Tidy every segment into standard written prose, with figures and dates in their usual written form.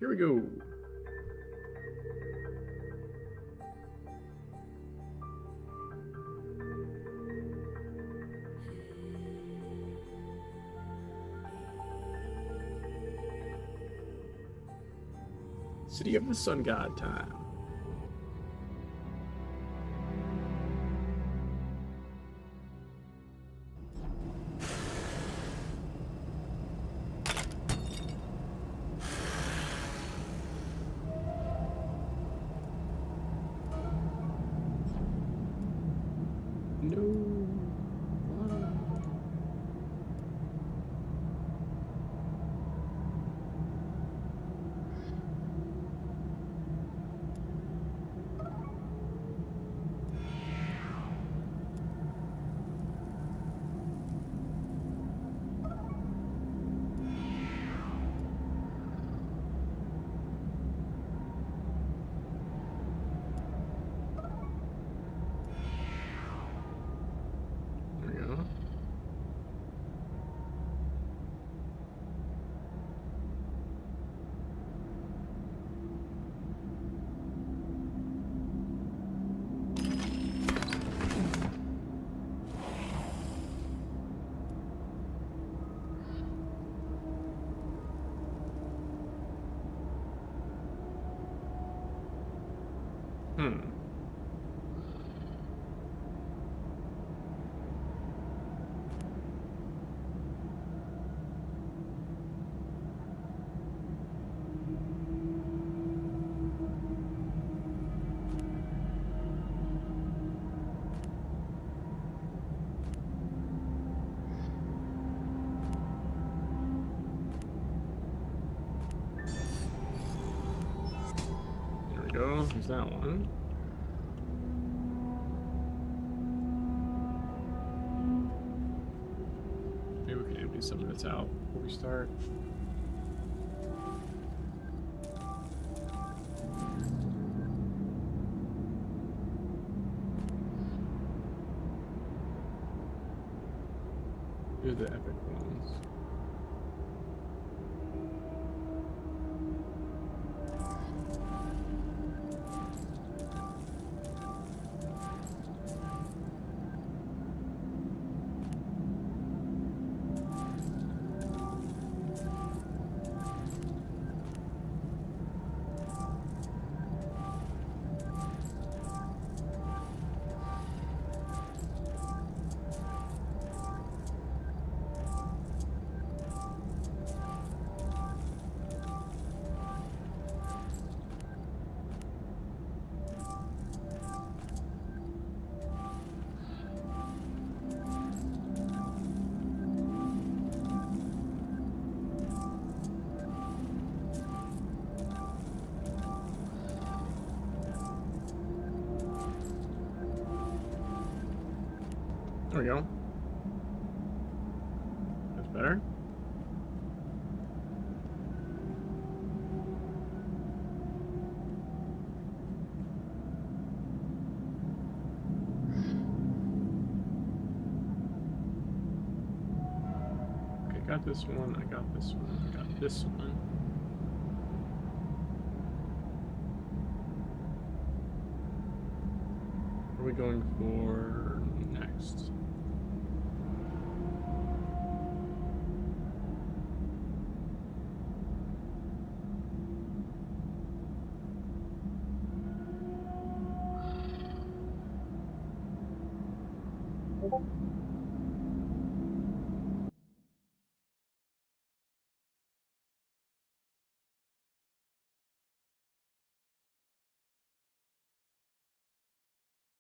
Here we go. City of the Sun God time. No. There we go. There we go. There's that one. Maybe we can empty some of this out before we start. Here's the epic ones. There we go. That's better. Okay, got this one. I got this one. I got this one. What are we going for next?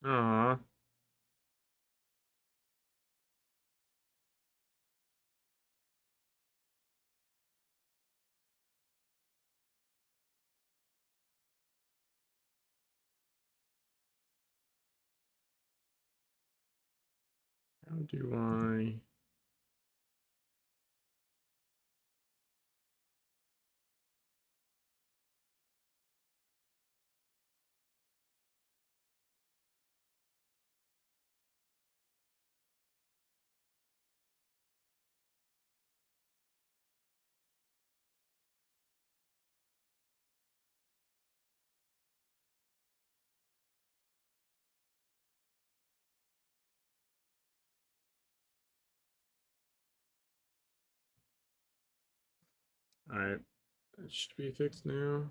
Aww. How do I... Alright. It should be fixed now.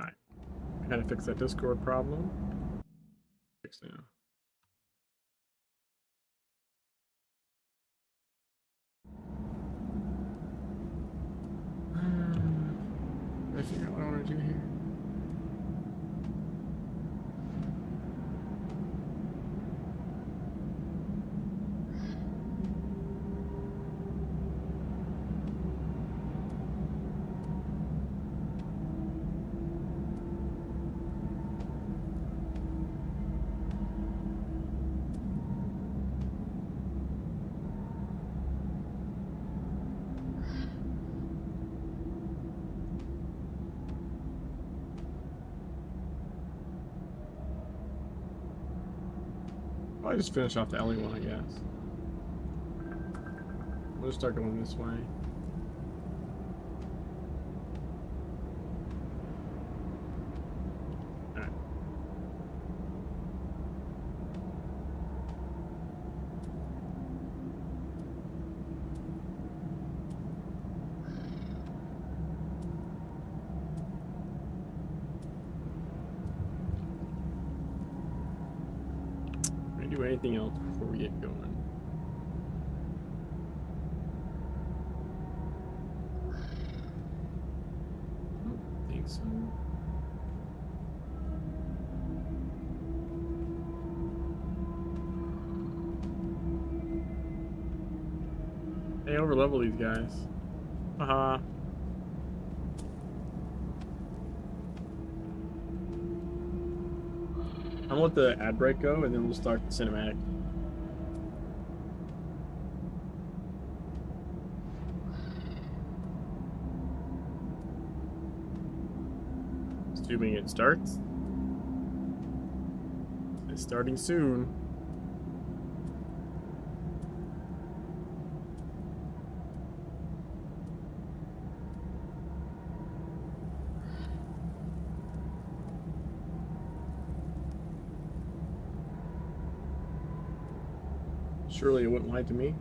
Alright. I gotta fix that Discord problem. Fix now. I figure out what I want to do here. I'll just finish off the alley one, I guess. We'll just start going this way. Alright. Can we do anything else before we get going? So hey, overlevel these guys. Haha. I'm gonna let the ad break go and then we'll start the cinematic. Assuming it starts. It's starting soon. Surely it wouldn't lie to me.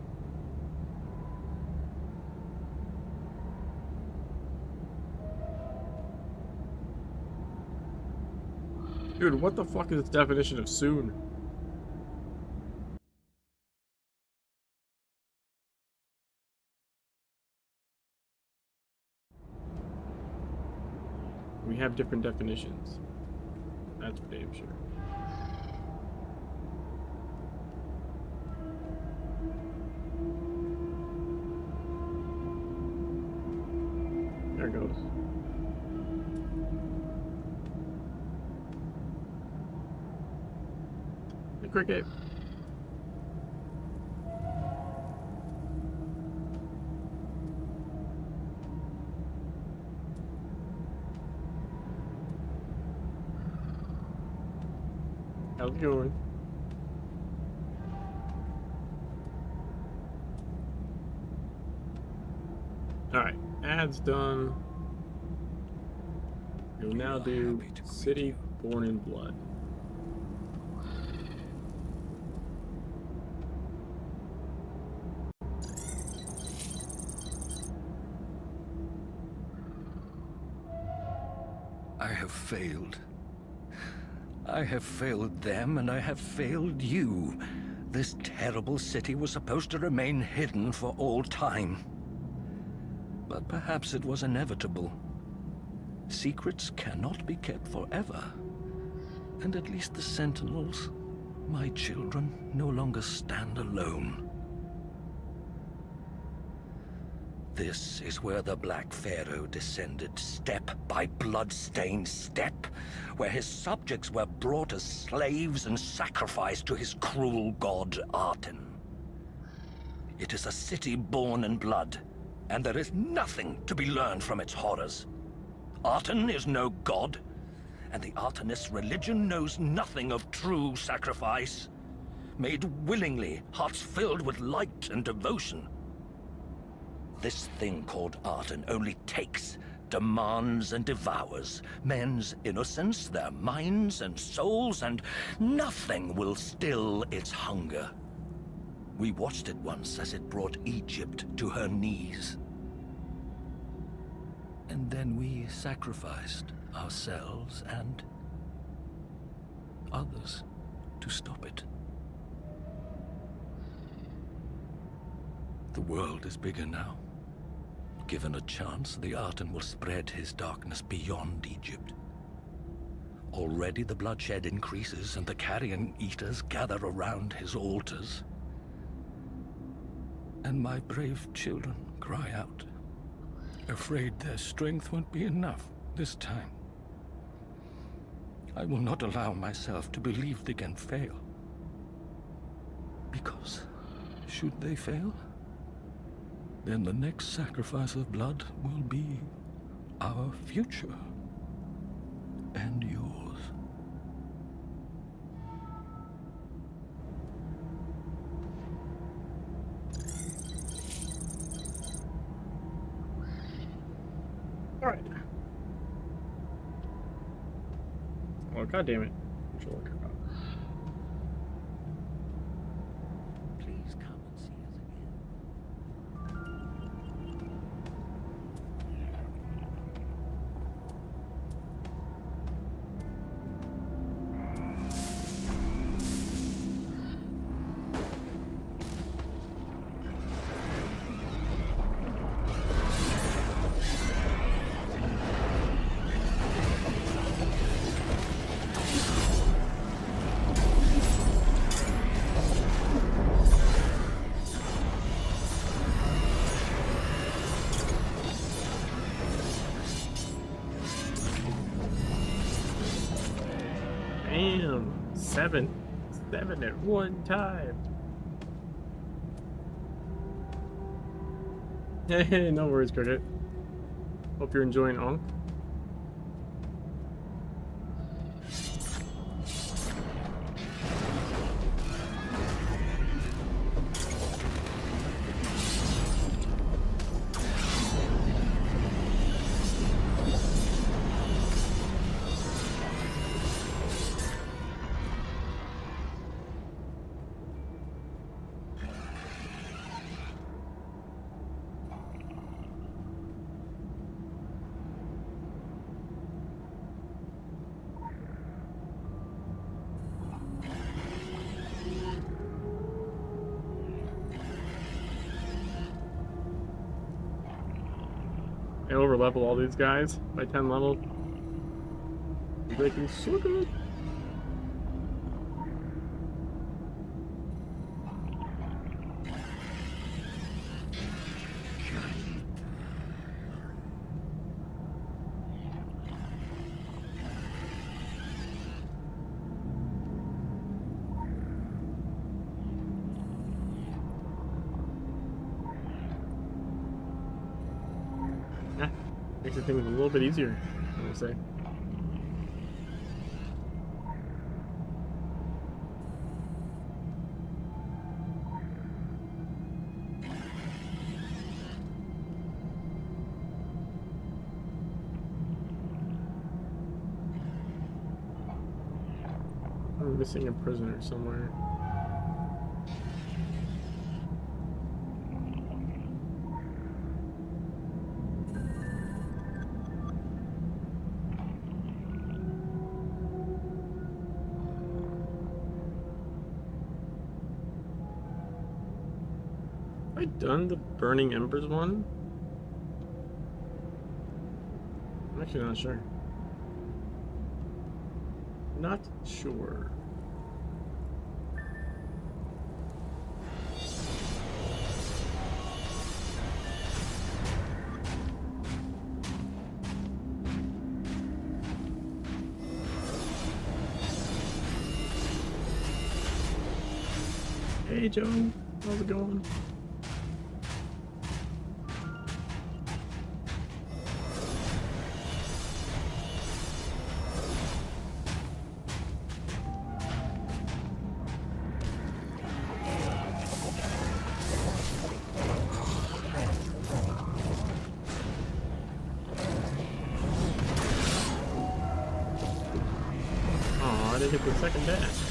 Dude, what the fuck is the definition of soon? We have different definitions. That's for damn sure. There it goes. Hey, cricket. How's it going? Alright, ads done. We'll now do City Born in Blood. I have failed. I have failed them, and I have failed you. This terrible city was supposed to remain hidden for all time. But perhaps it was inevitable. Secrets cannot be kept forever. And at least the Sentinels, my children, no longer stand alone. This is where the Black Pharaoh descended step by blood-stained step, where his subjects were brought as slaves and sacrificed to his cruel god Aten. It is a city born in blood, and there is nothing to be learned from its horrors. Aten is no god, and the Artenist religion knows nothing of true sacrifice. Made willingly, hearts filled with light and devotion. This thing called Aten only takes, demands, and devours men's innocence, their minds and souls, and nothing will still its hunger. We watched it once as it brought Egypt to her knees. And then we sacrificed ourselves and others to stop it. The world is bigger now. Given a chance, the Aten will spread his darkness beyond Egypt. Already the bloodshed increases and the carrion eaters gather around his altars. And my brave children cry out, afraid their strength won't be enough this time. I will not allow myself to believe they can fail. Because, should they fail, then the next sacrifice of blood will be our future and yours. All right. Oh, God damn it. Controller cut off. Please come and see us again. Damn. Seven at one time. Hey, no worries, Cricket. Hope you're enjoying Ankh. I overlevel all these guys by 10 levels. They're making so good. Makes things a little bit easier, I would say. I'm missing a prisoner somewhere. Have I done the Burning Embers one? I'm actually not sure. Not sure. Hey Joe, how's it going? Oh, I didn't hit the second dash.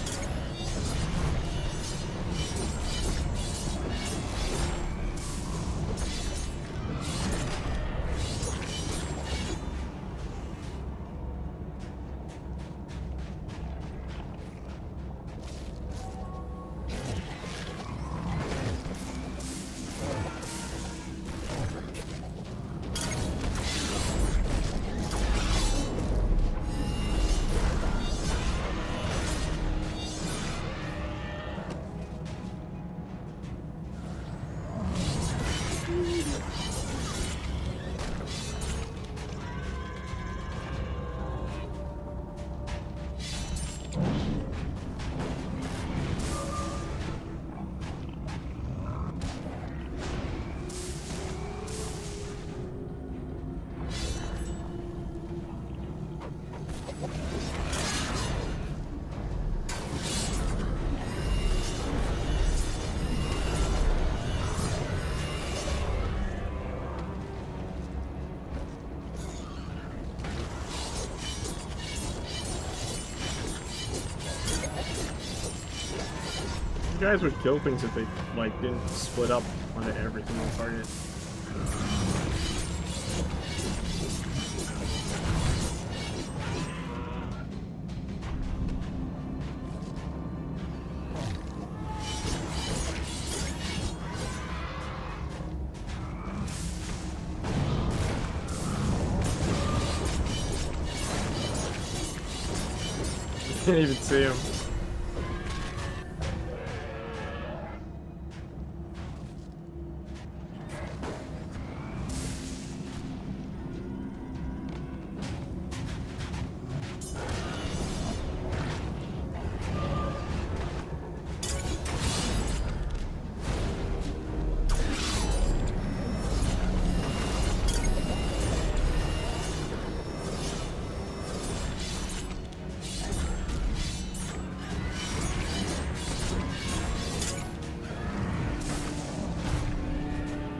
You guys would kill things if they, like, didn't split up onto every single target. Can't even see him.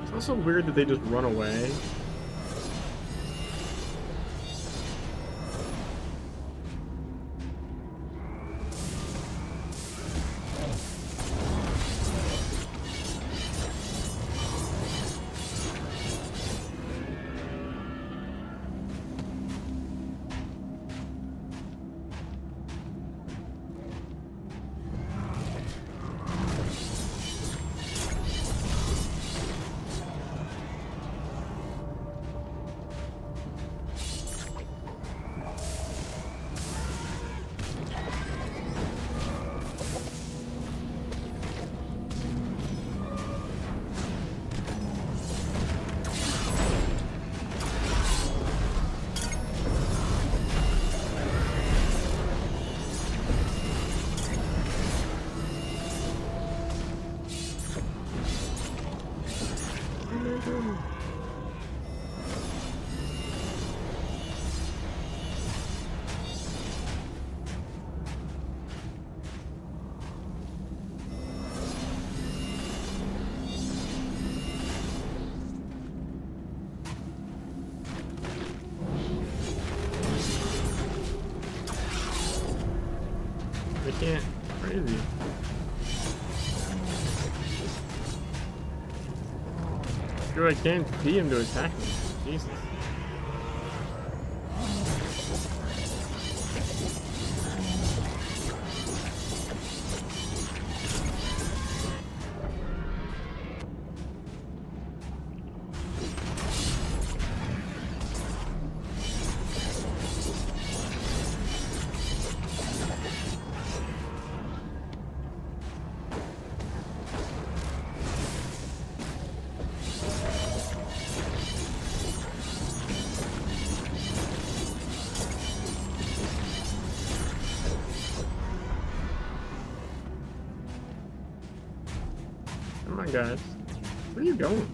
It's also weird that they just run away. They can't. Crazy. Dude, I can't see him to attack me. Jesus. on, guys. Where are you going?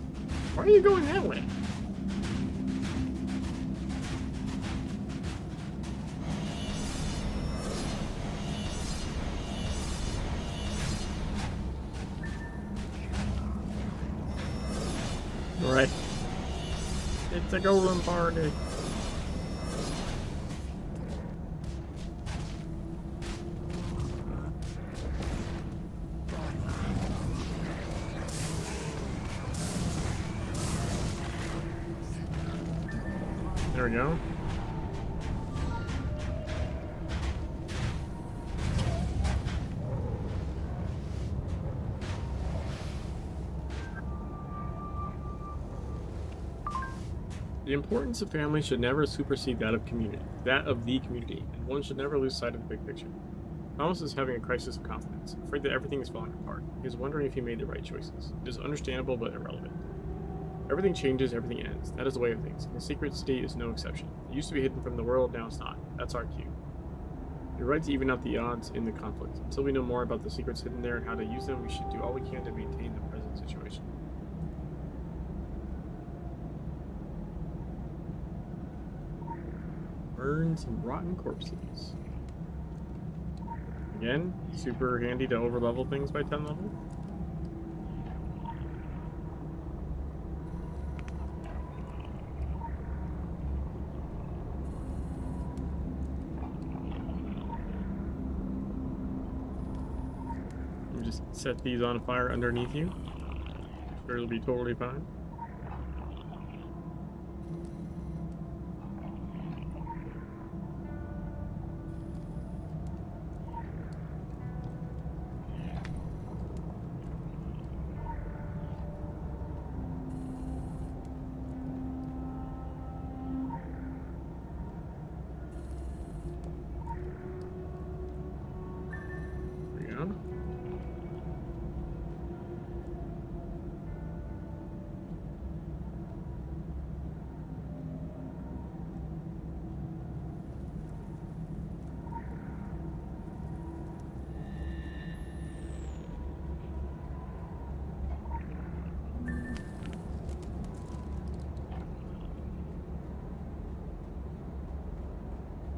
Why are you going that way? Alright. It's a golden party. There we go. The importance of family should never supersede that of the community, and one should never lose sight of the big picture. Thomas is having a crisis of confidence, afraid that everything is falling apart. He is wondering if he made the right choices. It is understandable but irrelevant. Everything changes, everything ends. That is the way of things, and the secret city is no exception. It used to be hidden from the world, now it's not. That's our cue. You're right to even out the odds in the conflict. Until we know more about the secrets hidden there and how to use them, we should do all we can to maintain the present situation. Burn some rotten corpses. Again, super handy to overlevel things by 10 level. You just set these on fire underneath you. I'm sure it'll be totally fine.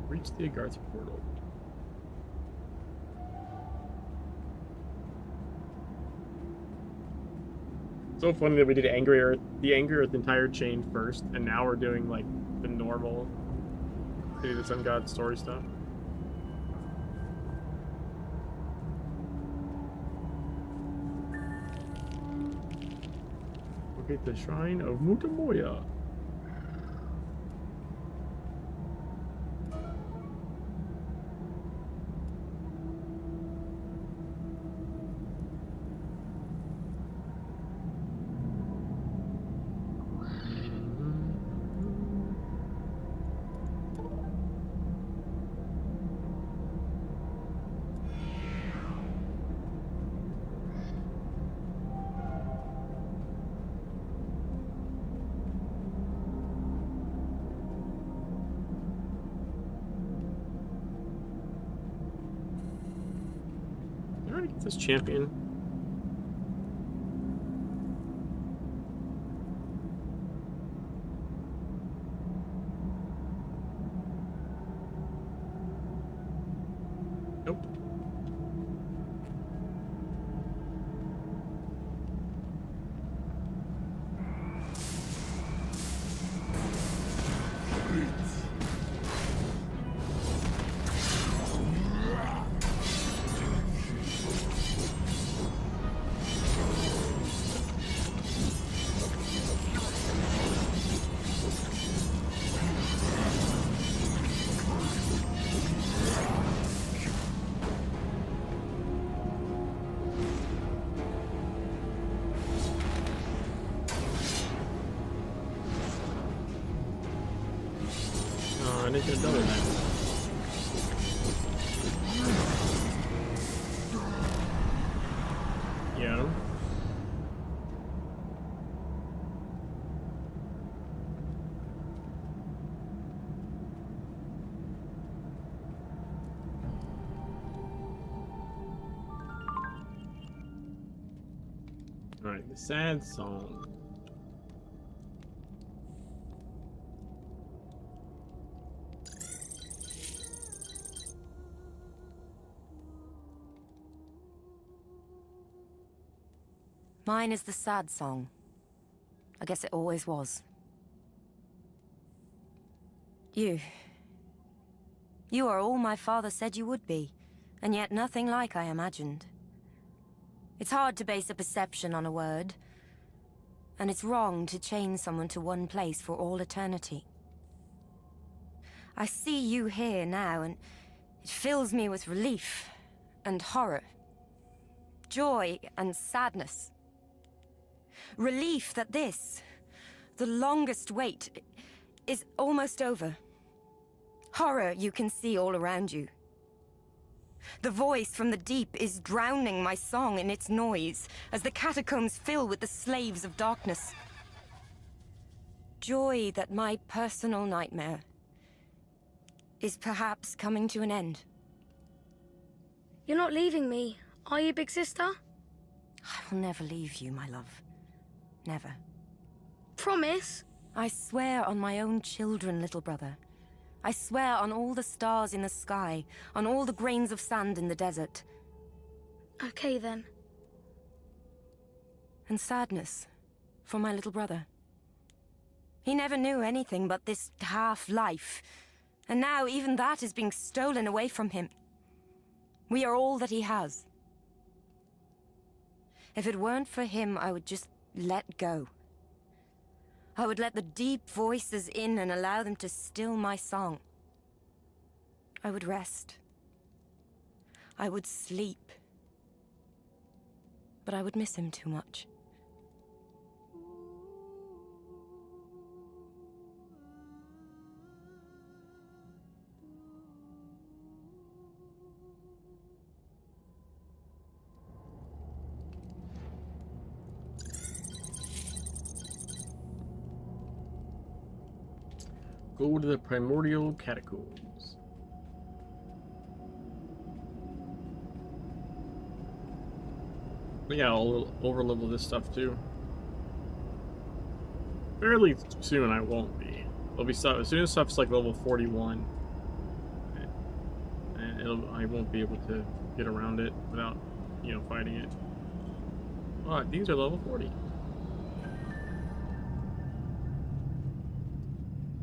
Reach the Agartha portal. So funny that we did the Angry Earth entire chain first, and now we're doing like the normal City of the Sun God story stuff. Locate the Shrine of Mutamoya. Get this champion. Nope. I didn't get a double that. Yeah. Alright, the sad song. Mine is the sad song. I guess it always was. You are all my father said you would be, and yet nothing like I imagined. It's hard to base a perception on a word, and it's wrong to chain someone to one place for all eternity. I see you here now, and it fills me with relief and horror, joy and sadness. Relief that this, the longest wait, is almost over. Horror you can see all around you. The voice from the deep is drowning my song in its noise as the catacombs fill with the slaves of darkness. Joy that my personal nightmare is perhaps coming to an end. You're not leaving me, are you, big sister? I will never leave you, my love. Never. Promise? I swear on my own children, little brother. I swear on all the stars in the sky, on all the grains of sand in the desert. Okay then. And sadness for my little brother. He never knew anything but this half-life, and now even that is being stolen away from him. We are all that he has. If it weren't for him, I would just let go. I would let the deep voices in and allow them to still my song. I would rest. I would sleep. But I would miss him too much. Go to the primordial catacombs. But yeah, I'll overlevel this stuff too. Fairly soon I won't be. It'll be stuff as soon as stuff's like level 41. And I won't be able to get around it without, fighting it. But these are level 40.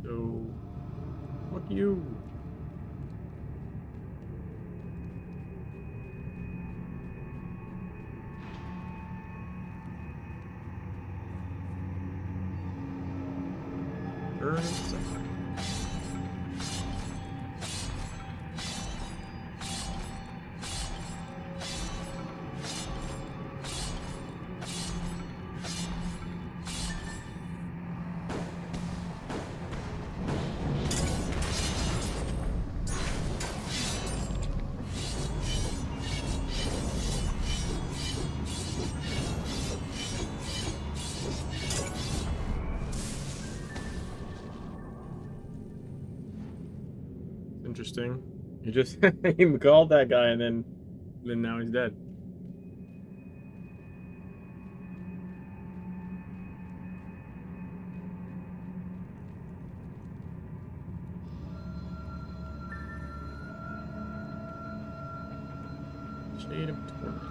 So, fuck you. Interesting. He just he called that guy and then now he's dead. Shade of Torment.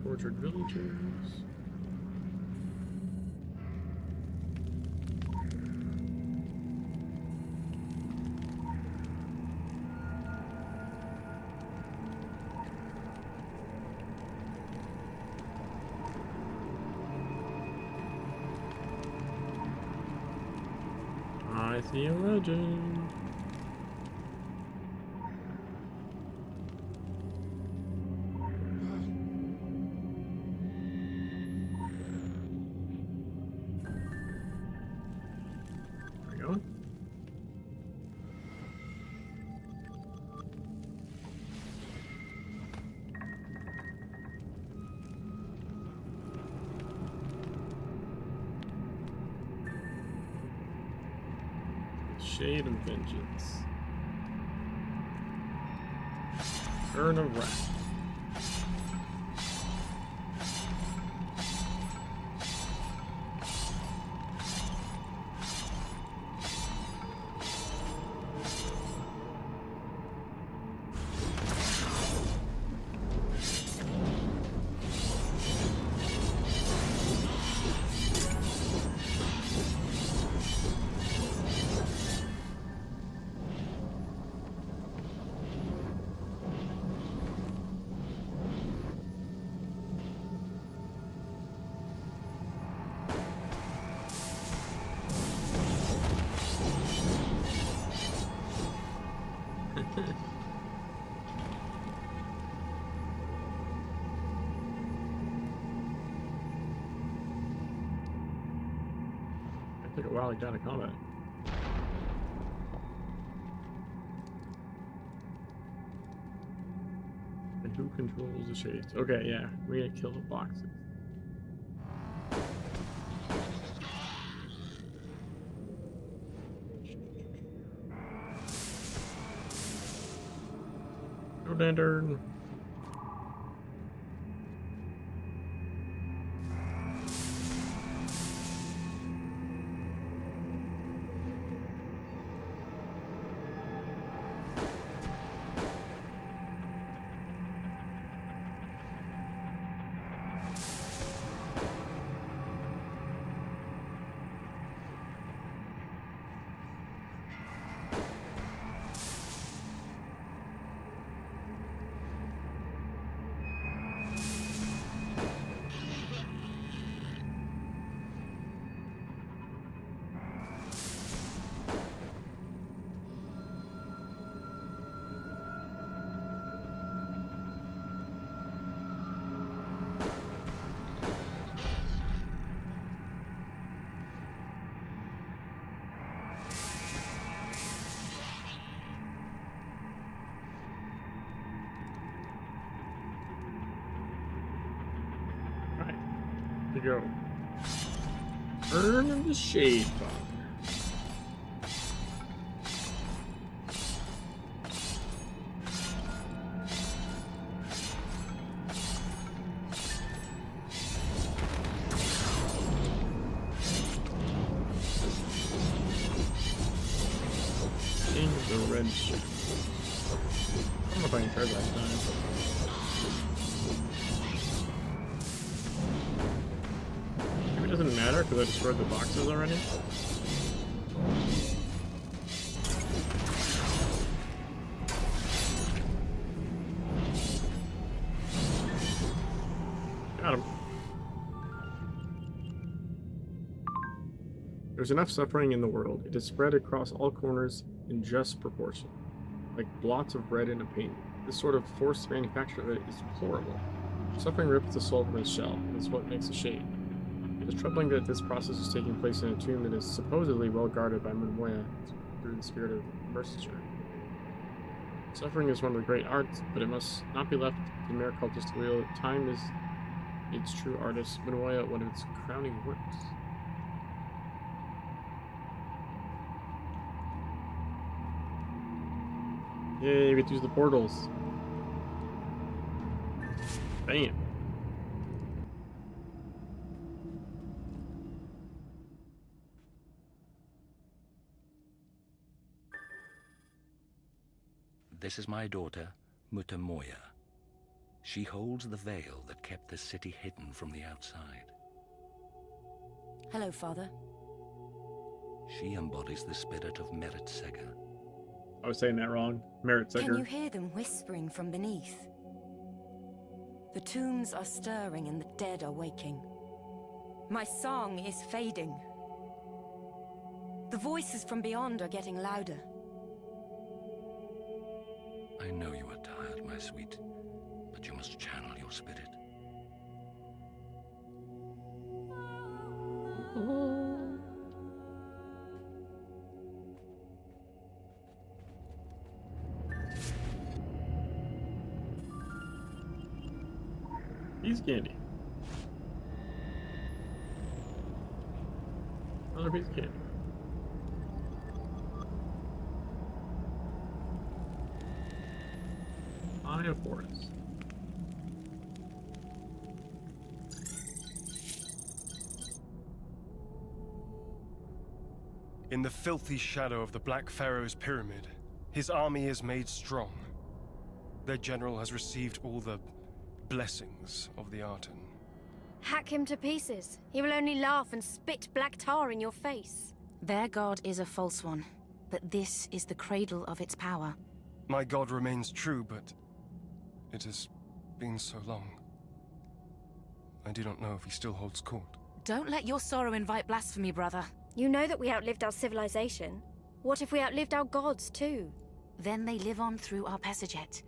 Tortured villagers. I see a legend. There we go. Shade of Vengeance. Urn of Wrath. Took a while to get out of combat. And who controls the shades? Okay, yeah, we're gonna kill the boxes. Rhododendron. To go. Urn of the Shade Father. King of the Red Ship. I don't know if I can try that time. It doesn't matter because I destroyed the boxes already. Got him. There's enough suffering in the world. It is spread across all corners in just proportion, like blots of bread in a painting. This sort of forced manufacture of it is horrible. Suffering rips the soul from its shell, and it's what makes a shade. It is troubling that this process is taking place in a tomb that is supposedly well guarded by Munmoya through the spirit of mercy. Suffering is one of the great arts, but it must not be left to mere cultists to wield. Time is its true artist, Munmoya, one of its crowning works. Yay, we get to use the portals. Bam. This is my daughter, Mutamoya. She holds the veil that kept the city hidden from the outside. Hello, Father. She embodies the spirit of Merit Sega. I was saying that wrong. Merit Can you Seeker. hear them whispering from beneath? The tombs are stirring and the dead are waking. My song is fading. The voices from beyond are getting louder. I know you are tired, my sweet, but you must channel your spirit. Piece of candy. Another piece of candy. Eye of Horus. In the filthy shadow of the Black Pharaoh's pyramid, his army is made strong. Their general has received all the blessings of the Arten. Hack him to pieces. He will only laugh and spit black tar in your face. Their god is a false one, but this is the cradle of its power. My god remains true, but it has been so long. I do not know if he still holds court. Don't let your sorrow invite blasphemy, brother. You know that we outlived our civilization. What if we outlived our gods, too? Then they live on through our Pesaget,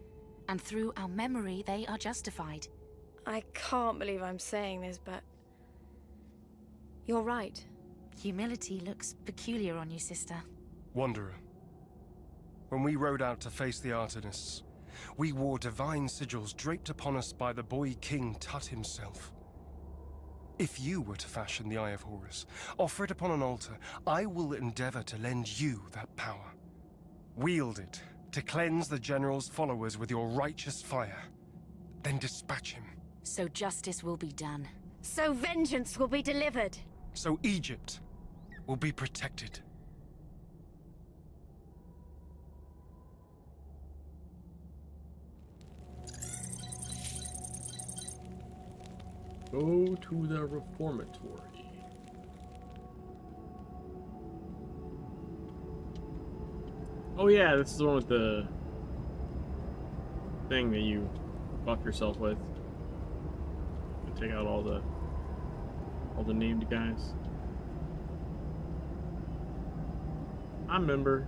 and through our memory they are justified. I can't believe I'm saying this, but... you're right. Humility looks peculiar on you, sister. Wanderer, when we rode out to face the Artenists, we wore divine sigils draped upon us by the boy king Tut himself. If you were to fashion the Eye of Horus, offer it upon an altar, I will endeavor to lend you that power. Wield it to cleanse the general's followers with your righteous fire. Then dispatch him. So justice will be done. So vengeance will be delivered. So Egypt will be protected. Go to the reformatory. Oh yeah, this is the one with the thing that you buff yourself with. You take out all the named guys. I remember.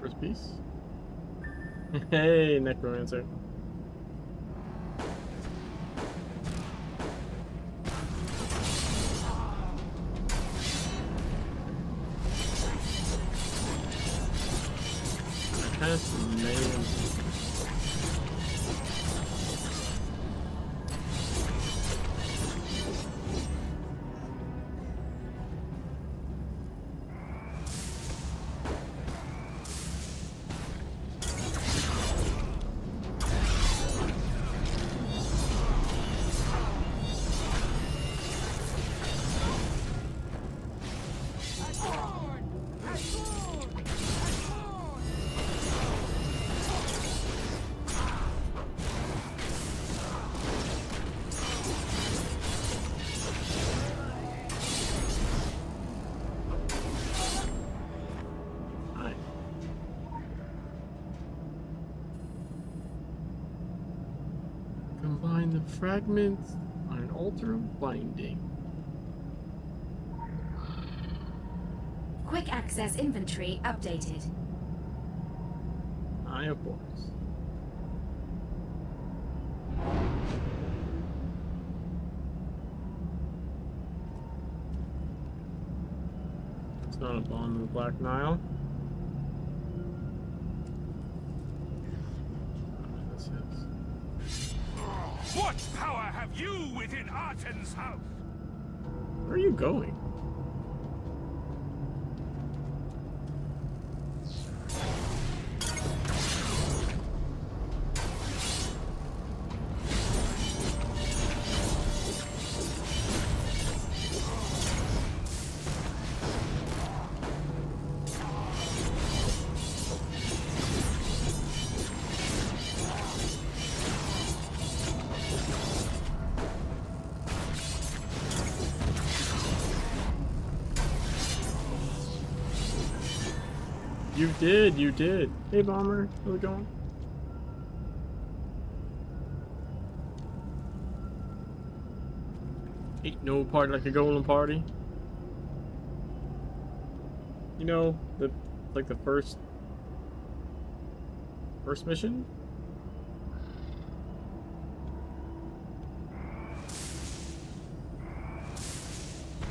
First piece. Hey, Necromancer. Man. Combine the fragments on an altar of binding. Quick access inventory updated. Eye of Horus. It's not a bomb in the Black Nile. What power has have you within Arten's house? Where are you going? You did. Hey, Bomber, how's it going? Ain't no party like a golden party. You know, the first mission?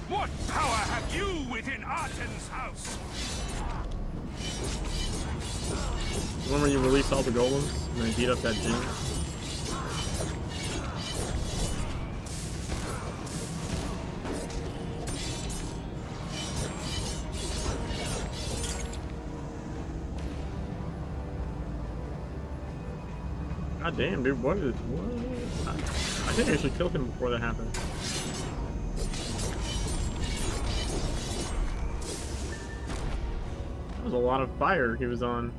What power have you within Arten's house? The one where you release all the golems and then beat up that gym? God damn, dude, what? I think I should kill him before that happened. That was a lot of fire he was on.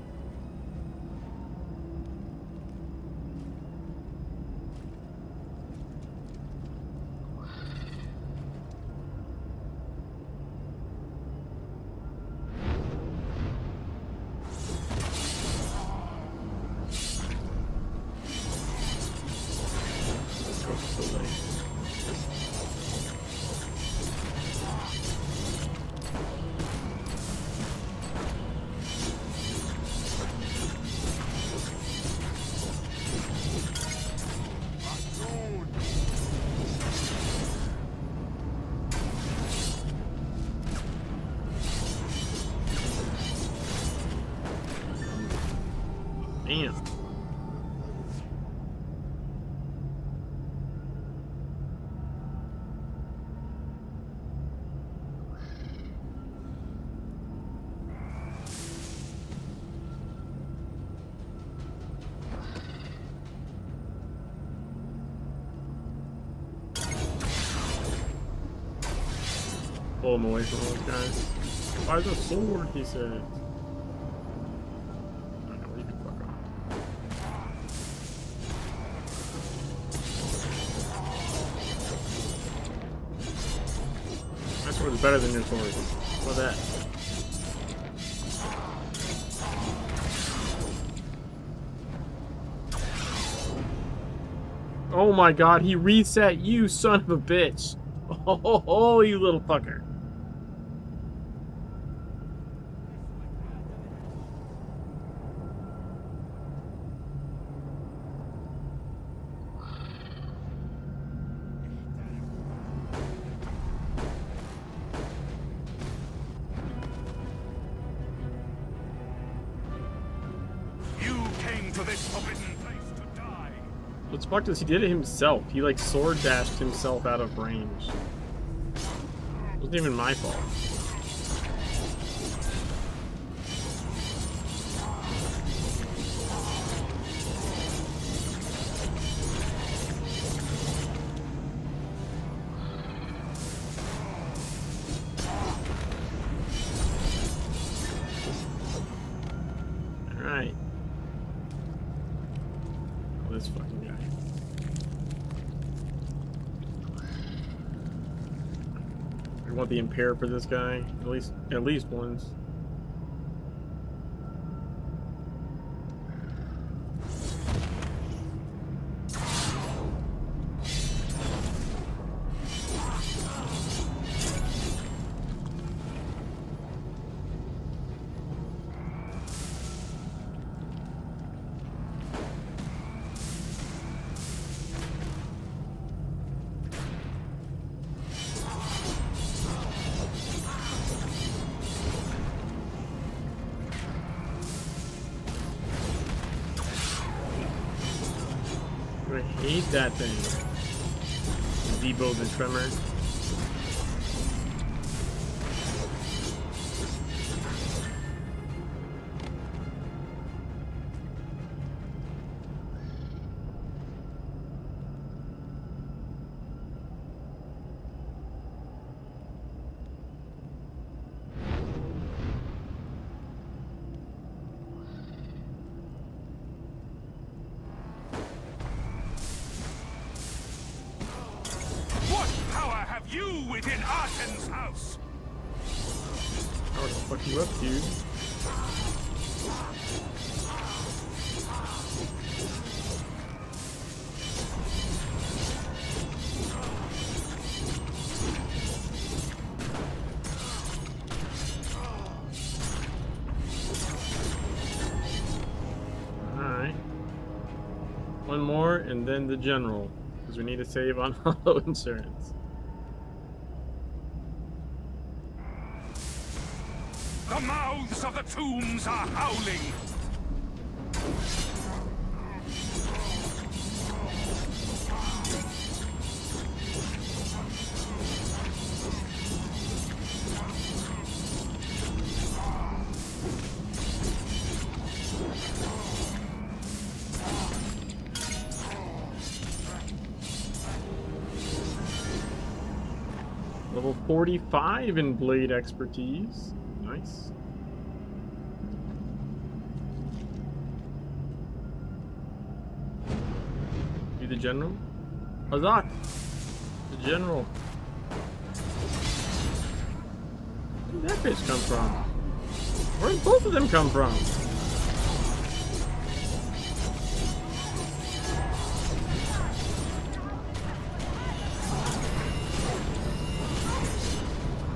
Damn. Pull him away from those guys. Why the sword, he said. My sword is better than your sword. What's that? Oh my god, he reset you, son of a bitch. Oh, you little fucker. To this forbidden place to die. What's fucked is he did it himself. He like sword dashed himself out of range. It wasn't even my fault. Alright. This fucking guy. I want the impair for this guy. At least once. I hate that thing. Debo the Tremor. What power have you within Arten's house? How the fuck you up, dude? Alright. One more and then the general. Because we need to save on auto insurance. The mouths of the tombs are howling. Level 45 in blade expertise. Nice. Be the general? Azak! The general. Where did that bitch come from? Where did both of them come from?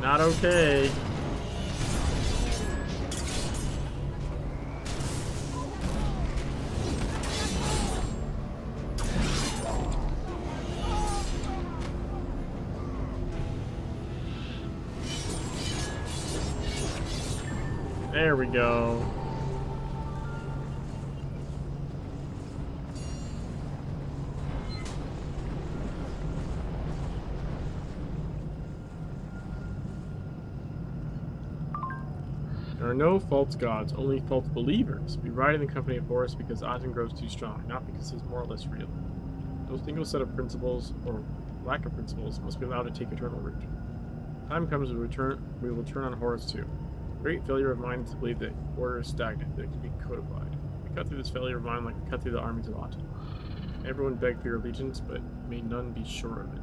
Not okay. There we go. There are no false gods, only false believers. We ride in the company of Horus because Aten grows too strong, not because he's more or less real. No single set of principles, or lack of principles, must be allowed to take eternal root. Time comes we will turn on Horus too. Great failure of mine is to believe that order is stagnant, that it can be codified. We cut through this failure of mine like we cut through the armies of Aten. Everyone begged for your allegiance, but may none be sure of it.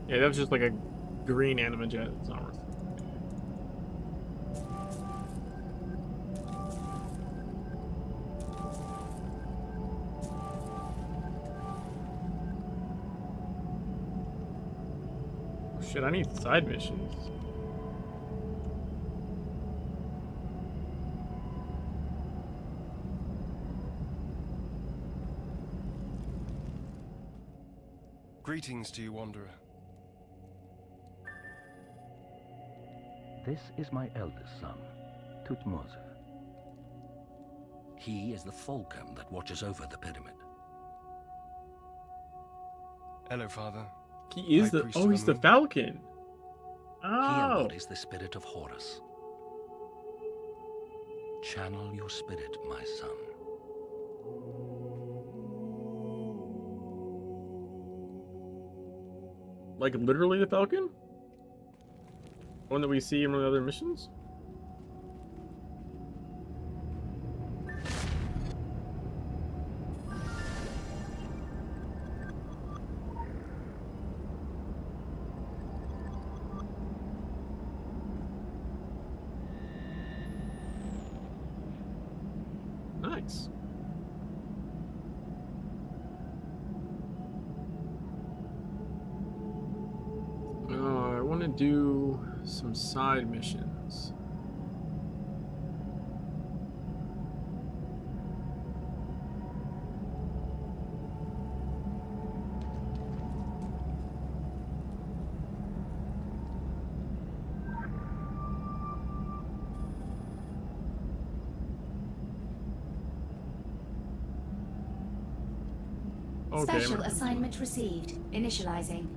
Yeah, that was just like a green anima jet. It's not worth it. Oh, shit, I need side missions. Greetings to you, Wanderer. This is my eldest son, Tutmosis. He is the falcon that watches over the pyramid. Hello, Father. He is High the... Priest Oh, of the he's the Moon. Falcon. He Oh. embodies the spirit of Horus. Channel your spirit, my son. Like literally the Falcon? One that we see in one of the other missions? Nice. I want to do some side missions. Okay, Special assignment received. Initializing.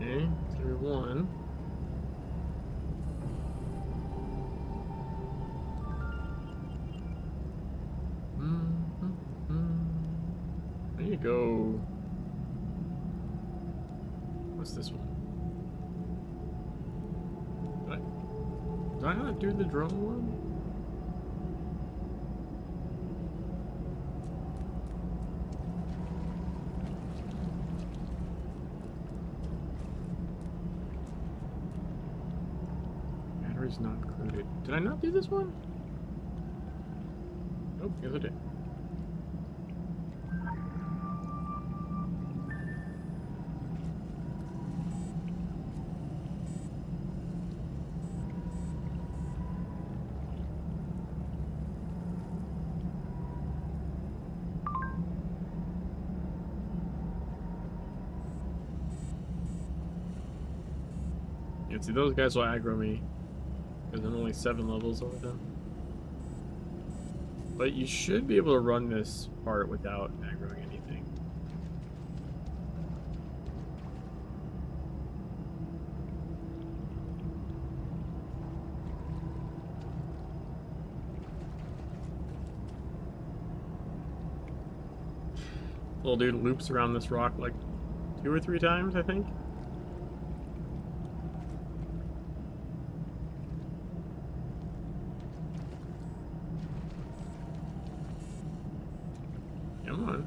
Okay, through one. There you go. What's this one? Did I not do the drone one? Batteries not included. Did I not do this one? Nope, yes I did. Yeah, see, those guys will aggro me because I'm only 7 levels over them. But you should be able to run this part without aggroing anything. Little dude loops around this rock like 2 or 3 times, I think. Come on.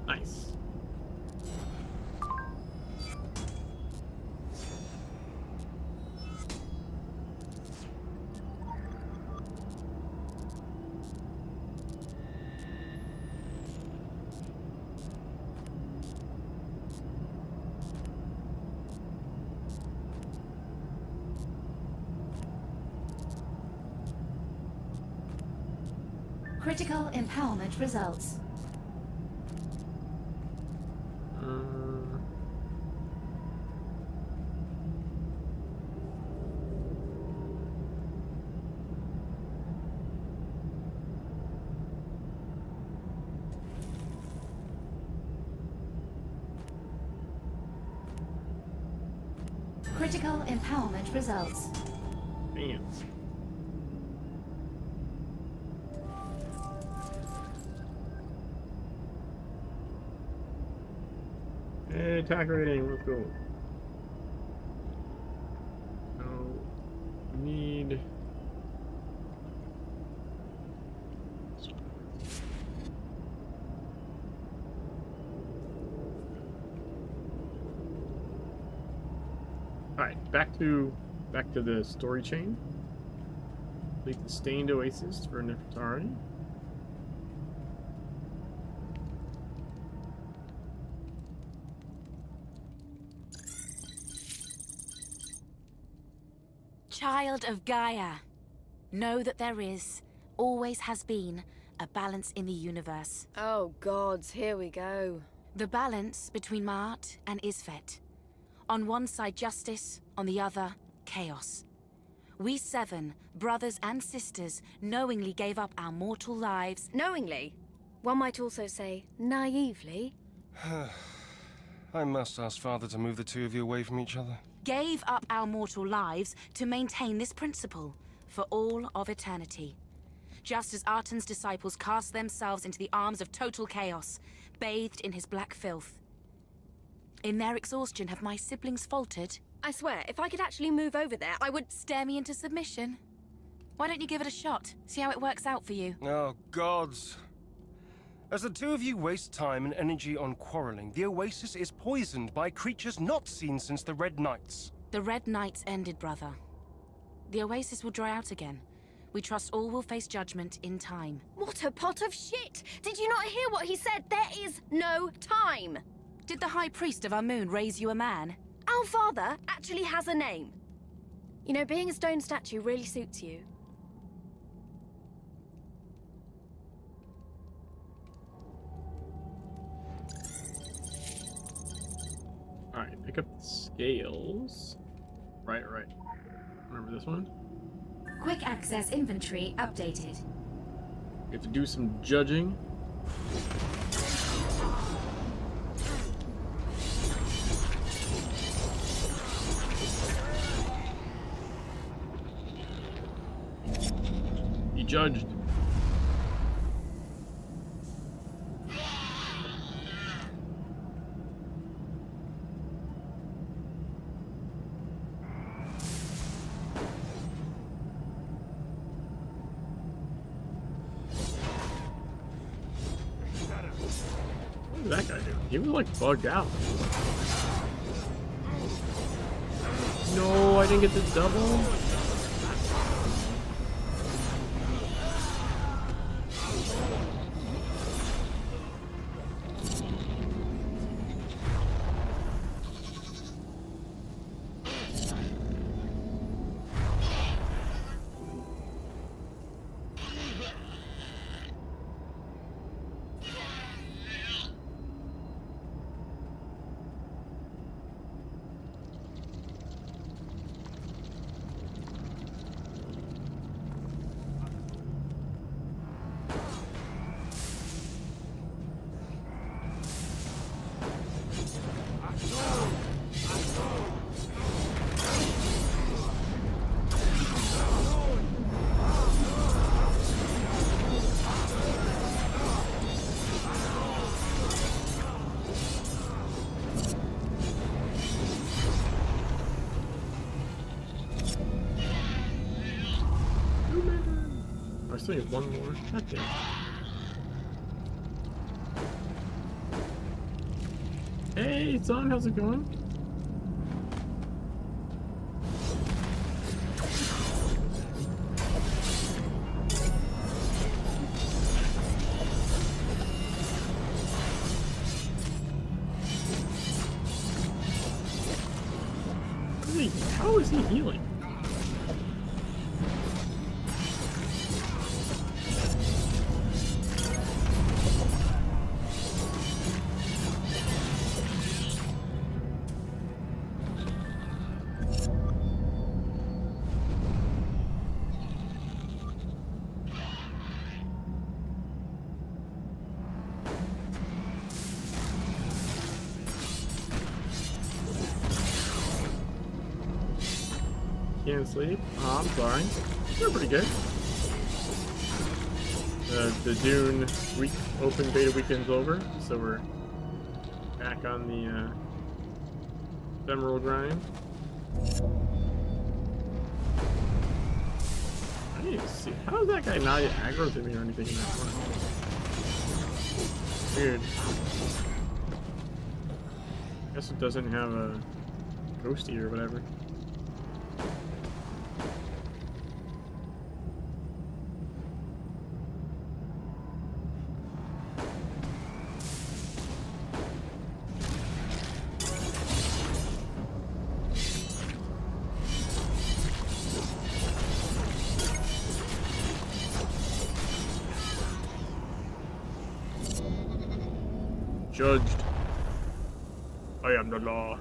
Nice. Critical empowerment results. Critical empowerment results. Man. Hey, attack rating, let's go. So, need. Alright, back to the story chain. Complete the Stained Oasis for Nefertari. Child of Gaia, know that there is, always has been, a balance in the universe. Oh gods, here we go. The balance between Ma'at and Isfet. On one side justice, on the other chaos. We 7, brothers and sisters, knowingly gave up our mortal lives. Knowingly? One might also say, naively. I must ask Father to move the two of you away from each other. Gave up our mortal lives to maintain this principle for all of eternity. Just as Artan's disciples cast themselves into the arms of total chaos, bathed in his black filth. In their exhaustion, have my siblings faltered? I swear, if I could actually move over there, I would... Stare me into submission? Why don't you give it a shot? See how it works out for you. Oh, gods. As the two of you waste time and energy on quarreling, the Oasis is poisoned by creatures not seen since the Red Nights. The Red Nights ended, brother. The Oasis will dry out again. We trust all will face judgment in time. What a pot of shit! Did you not hear what he said? There is no time! Did the High Priest of our moon raise you a man? Our father actually has a name. You know, being a stone statue really suits you. Alright, pick up the scales. Right. Remember this one? Quick access inventory updated. We have to do some judging. Be judged. What did that guy do? He was like bugged out. No, I didn't get the double. I still need one more. God damn. Hey, son, how's it going? How is he healing? Can't sleep? Oh, I'm sorry. You're pretty good. The Dune week open beta weekend's over, so we're back on the Ephemeral grind. I need to see. How is that guy not aggro to me or anything in that one? Weird. Guess it doesn't have a ghosty or whatever. Judged. I am the law.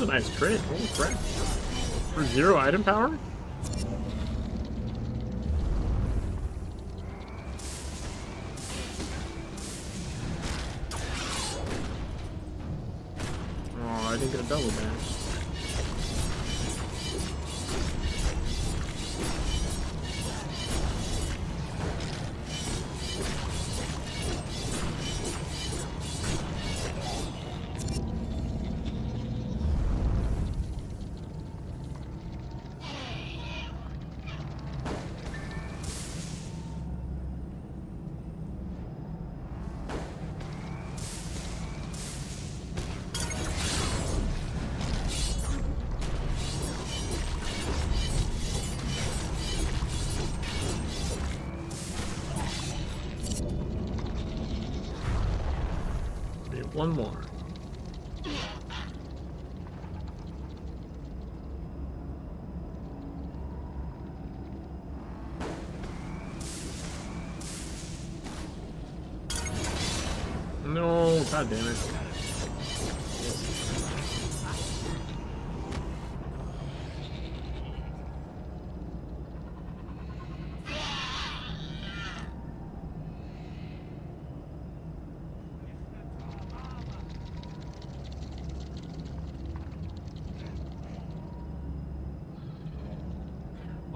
a nice crit. Holy crap. For 0 item power? Oh, I didn't get a double dash. One more. No, god damn it.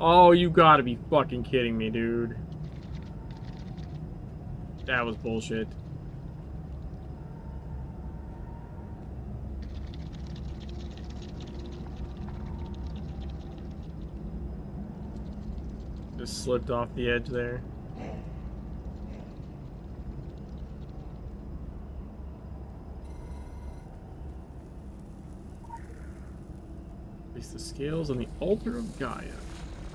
Oh, you gotta be fucking kidding me, dude. That was bullshit. Just slipped off the edge there. Place the scales on the altar of Gaia.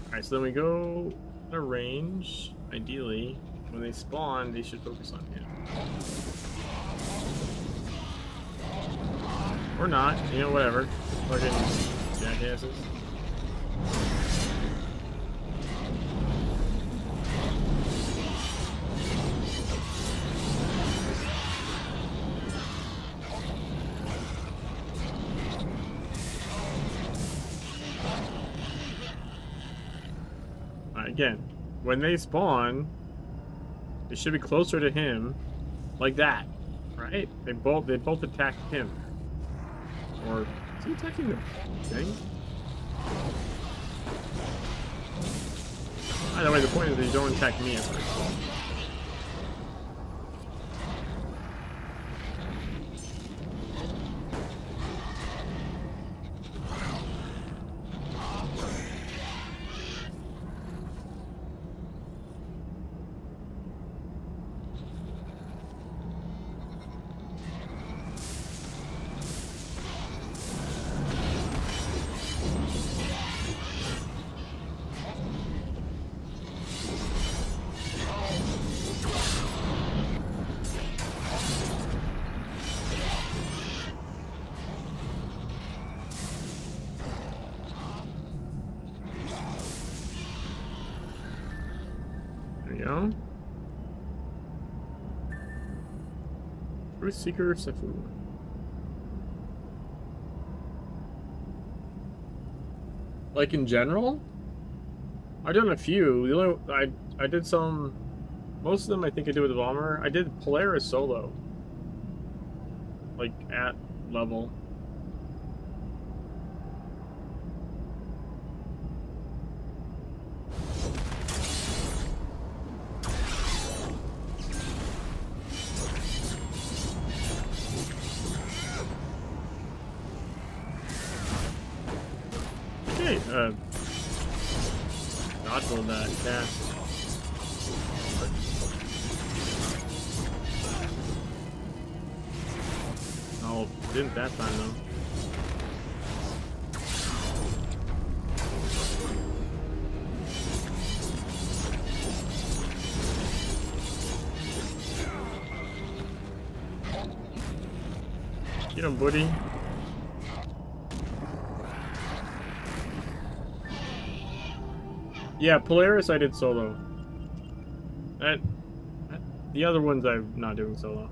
Alright, so then we go to range. Ideally, when they spawn, they should focus on him. Or not, you know, whatever. Fucking jackasses. Again, when they spawn, they should be closer to him, like that, right? They both attack him. Or is he attacking the thing? Either way, the point is that you don't attack me at first. Go. Truth Seeker Sefu. Like in general? I've done a few. The only I did some. Most of them I think I did with the bomber. I did Polaris solo. Like at level. Okay, dodgeball that cast. Oh, didn't that time though. Get him, buddy. Yeah, Polaris I did solo. The other ones I'm not doing solo.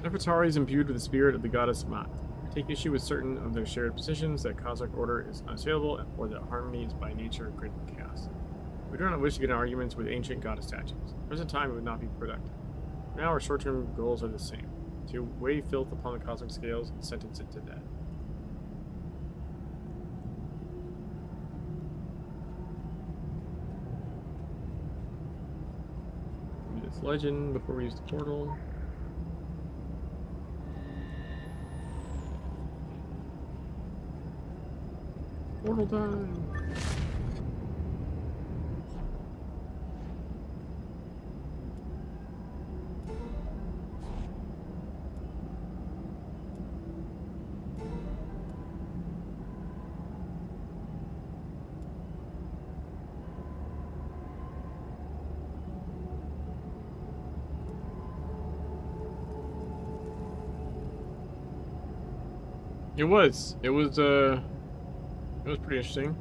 Nefertari is imbued with the spirit of the goddess Mat. We take issue with certain of their shared positions that cosmic order is unassailable or that harmony is by nature greater than chaos. We do not wish to get in arguments with ancient goddess statues. At present time, it would not be productive. Now our short-term goals are the same: to weigh filth upon the cosmic scales and sentence it to death. Read this legend before we use the portal. Portal time! It was pretty interesting.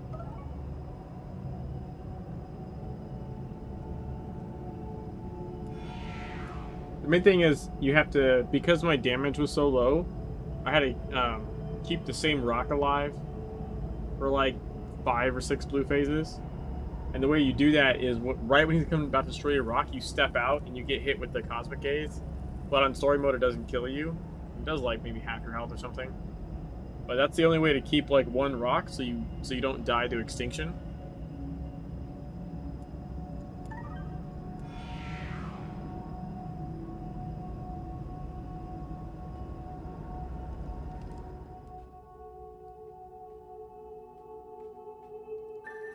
The main thing is you have to, because my damage was so low, I had to keep the same rock alive for like 5 or 6 blue phases. And the way you do that is right when he's about to destroy your rock, you step out and you get hit with the cosmic gaze. But on story mode, it doesn't kill you. It does like maybe half your health or something. But that's the only way to keep like one rock so you don't die to extinction.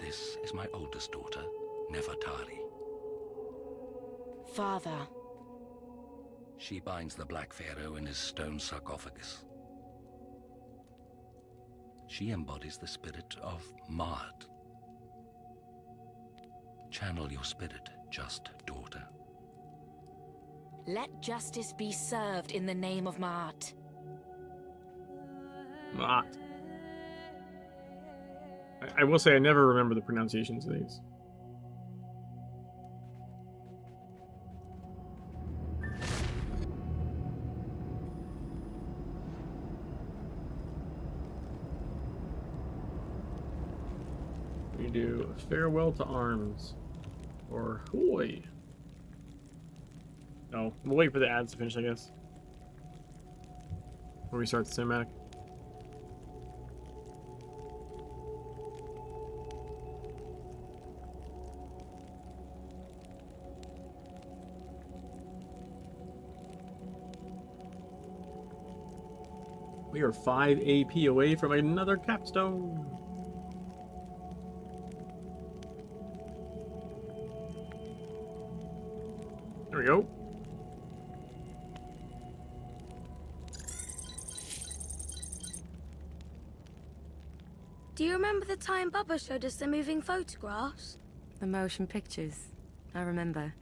This is my oldest daughter, Nefertari. Father. She binds the Black Pharaoh in his stone sarcophagus. She embodies the spirit of Ma'at. Channel your spirit, just daughter. Let justice be served in the name of Ma'at. Ma'at. I will say I never remember the pronunciations of these. We do farewell to arms, or hoy. No, we'll wait for the ads to finish, I guess. Before we start the cinematic. We are 5 AP away from another capstone. There we go. Do you remember the time Bubba showed us the moving photographs? The motion pictures. I remember.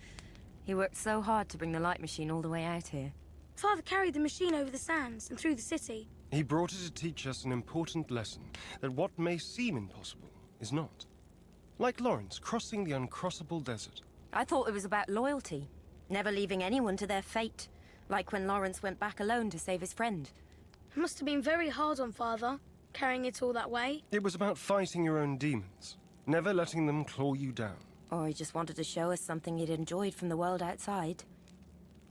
He worked so hard to bring the light machine all the way out here. Father carried the machine over the sands and through the city. He brought it to teach us an important lesson, that what may seem impossible is not. Like Lawrence crossing the uncrossable desert. I thought it was about loyalty. Never leaving anyone to their fate. Like when Lawrence went back alone to save his friend. It must have been very hard on Father, carrying it all that way. It was about fighting your own demons, never letting them claw you down. Or he just wanted to show us something he'd enjoyed from the world outside.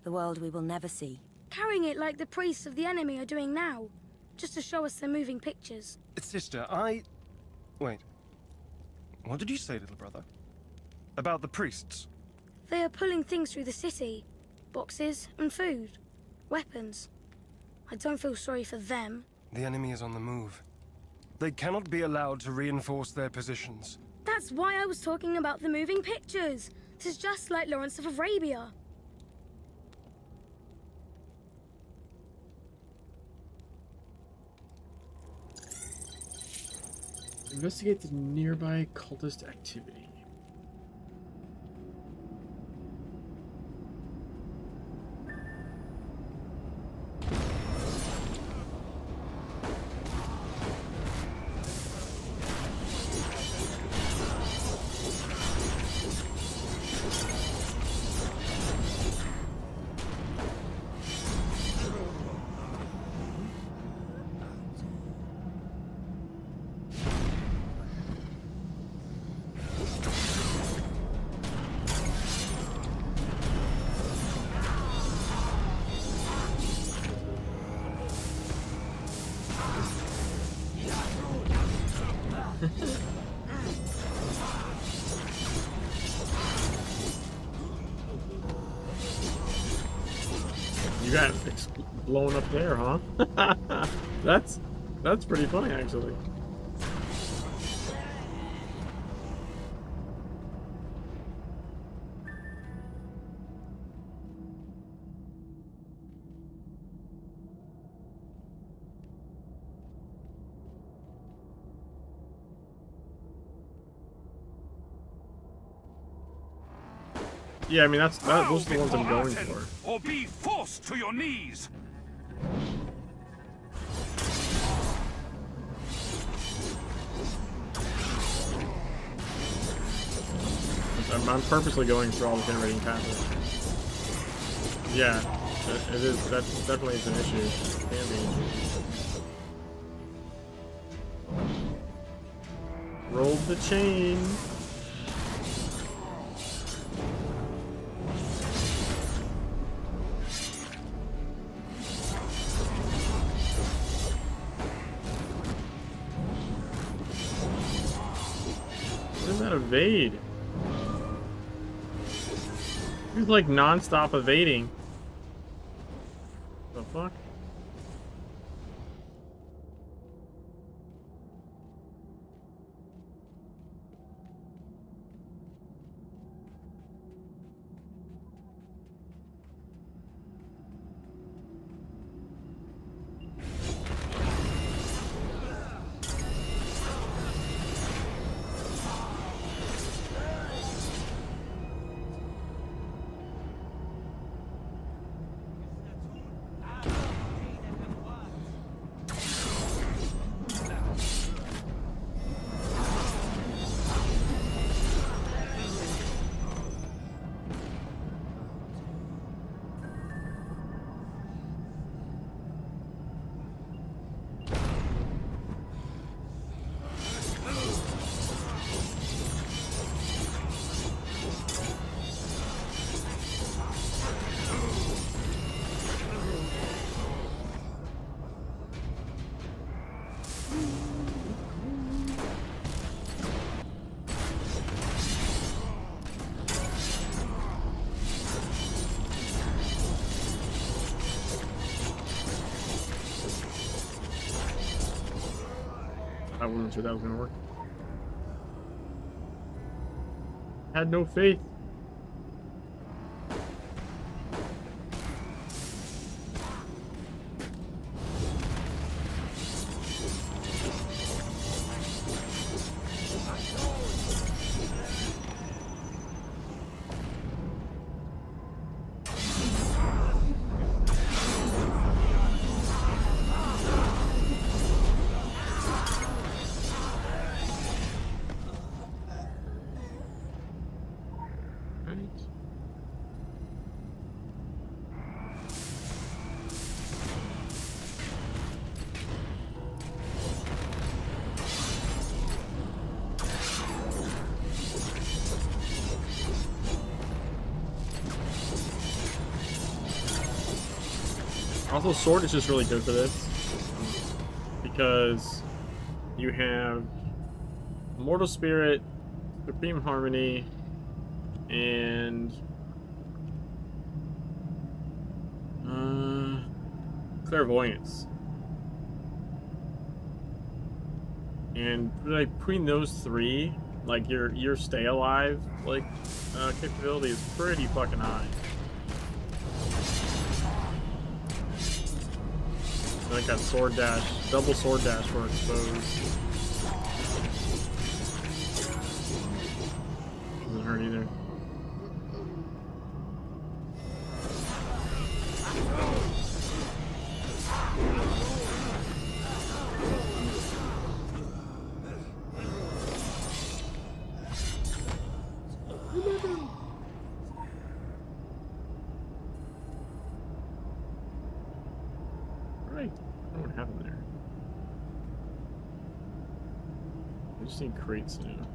The world we will never see. Carrying it like the priests of the enemy are doing now. Just to show us their moving pictures. Sister, Wait. What did you say, little brother? About the priests? They are pulling things through the city. Boxes and food. Weapons. I don't feel sorry for them. The enemy is on the move. They cannot be allowed to reinforce their positions. That's why I was talking about the moving pictures. This is just like Lawrence of Arabia. Investigate the nearby cultist activity. You got blown up there, huh? that's pretty funny, actually. Yeah, I mean those are the ones I'm going for. Or be forced to your knees. I'm purposely going through all the generating pathways. Yeah, it is. That definitely is an issue. It can be an issue. Roll the chain. What is that evade? He's like non-stop evading. The fuck? I wasn't sure that was gonna work. Had no faith. Also, sword is just really good for this because you have Mortal Spirit, Supreme Harmony, and Clairvoyance. And like between those three, like your stay alive capability is pretty fucking high. I got sword dash, double sword dash for exposed. Doesn't hurt either. Right. I don't know what happened there. I just need crates now.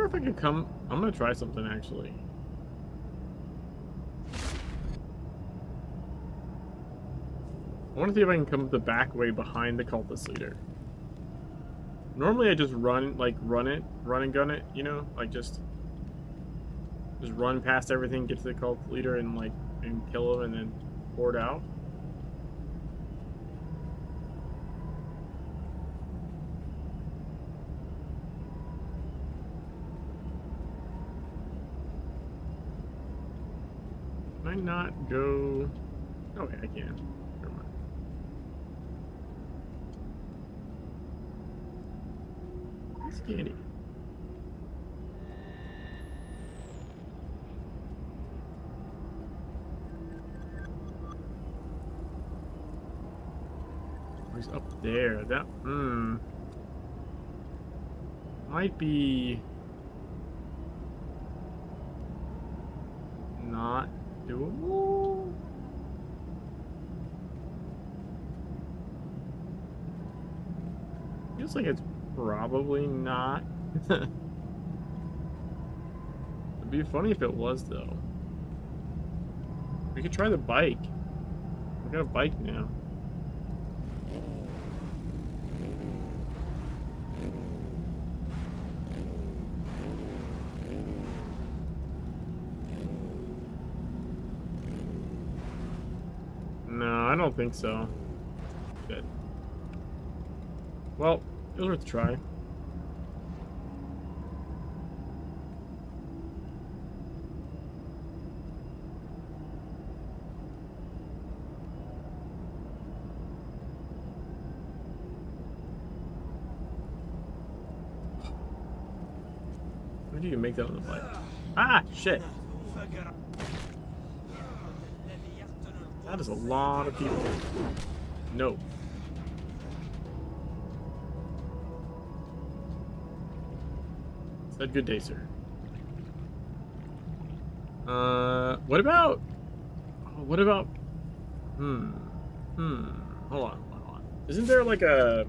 wonder if I could come... I'm gonna try something, actually. I want to see if I can come up the back way behind the cultist leader. Normally I just run and gun it, you know? Like, just run past everything, get to the cult leader, and, like, and kill him, and then board out. Can I not go... Okay, I can. Never mind. That's candy. He's up there. That, might be not doable. Feels like it's probably not. It'd be funny if it was, though. We could try the bike. We got a bike now. No, I don't think so. Good. Well, it was worth a try. How do you make that on the bike? Ah, shit. That is a lot of people. No. Said good day, sir. What about... hold on. Isn't there like a...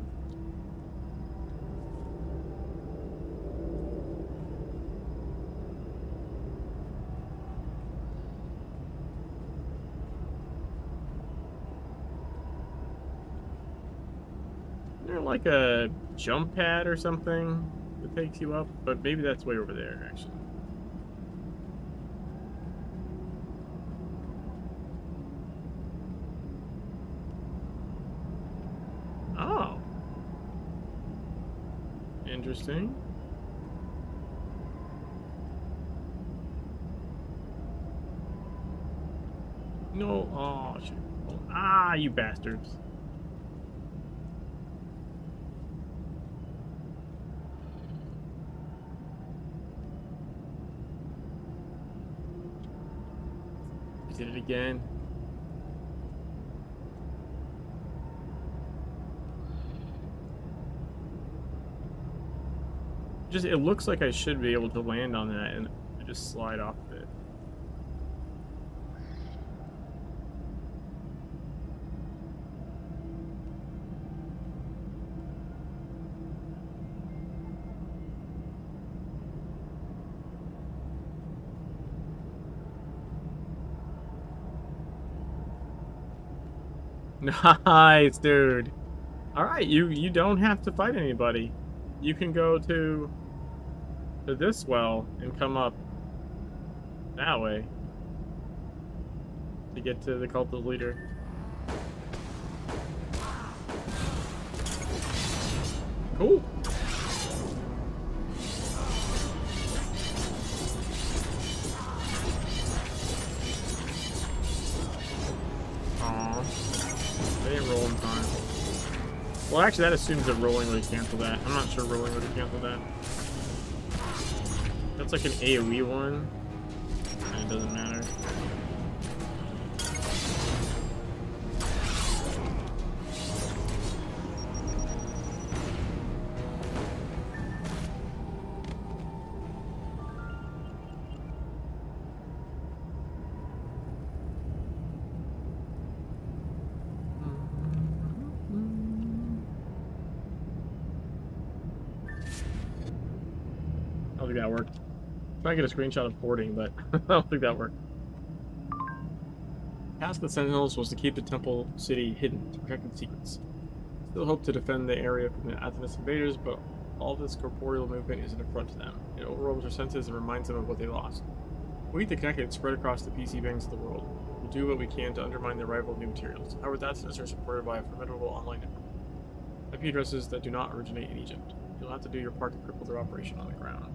like a jump pad or something that takes you up, but maybe that's way over there, actually. Oh. Interesting. No, oh, shit. Ah, you bastards. Did it again. Just, it looks like I should be able to land on that and just slide off of it. Nice, dude. Alright, you don't have to fight anybody. You can go to this well and come up that way to get to the cultist leader. Cool. They didn't roll in time. Well, actually, that assumes that rolling would cancel that. I'm not sure rolling would cancel that. That's like an AoE one, and it doesn't matter. don't think that worked. Try to get a screenshot of porting, but I don't think that worked. Task of the Sentinels was to keep the temple city hidden to protect its secrets. Still hope to defend the area from the Athanas invaders, but all this corporeal movement is an affront to them. It overwhelms their senses and reminds them of what they lost. We, the Connected, spread across the PC banks of the world. We'll do what we can to undermine the arrival of new materials. However, that's are supported by a formidable online network. IP addresses that do not originate in Egypt. You'll have to do your part to cripple their operation on the ground.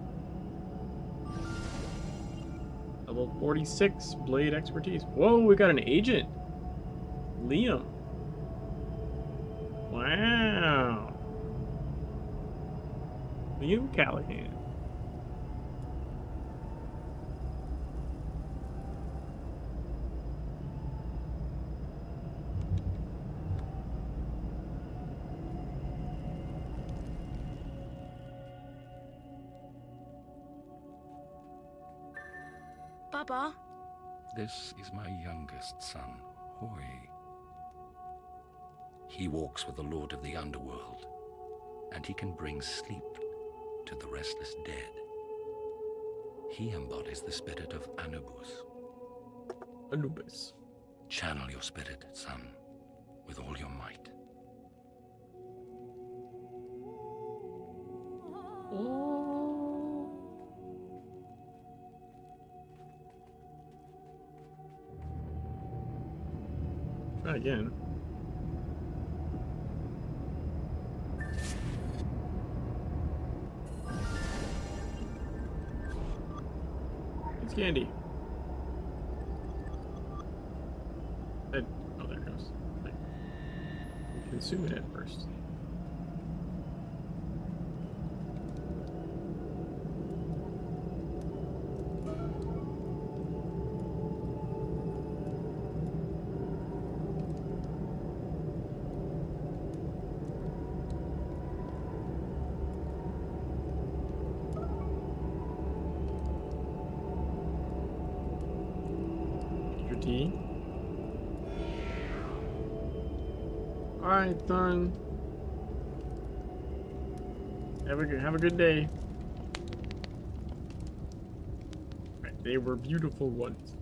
Level 46, Blade Expertise. Whoa, we got an agent! Liam. Wow. Liam Callahan. Baba, This is my youngest son, Hoy. He walks with the Lord of the Underworld, and he can bring sleep to the restless dead. He embodies the spirit of Anubis. Anubis. Channel your spirit, son, with all your might. Try again. It's candy. Oh, there it goes. Like, consume it at first. Tea. Alright, son. Have a good day. Right, they were beautiful ones.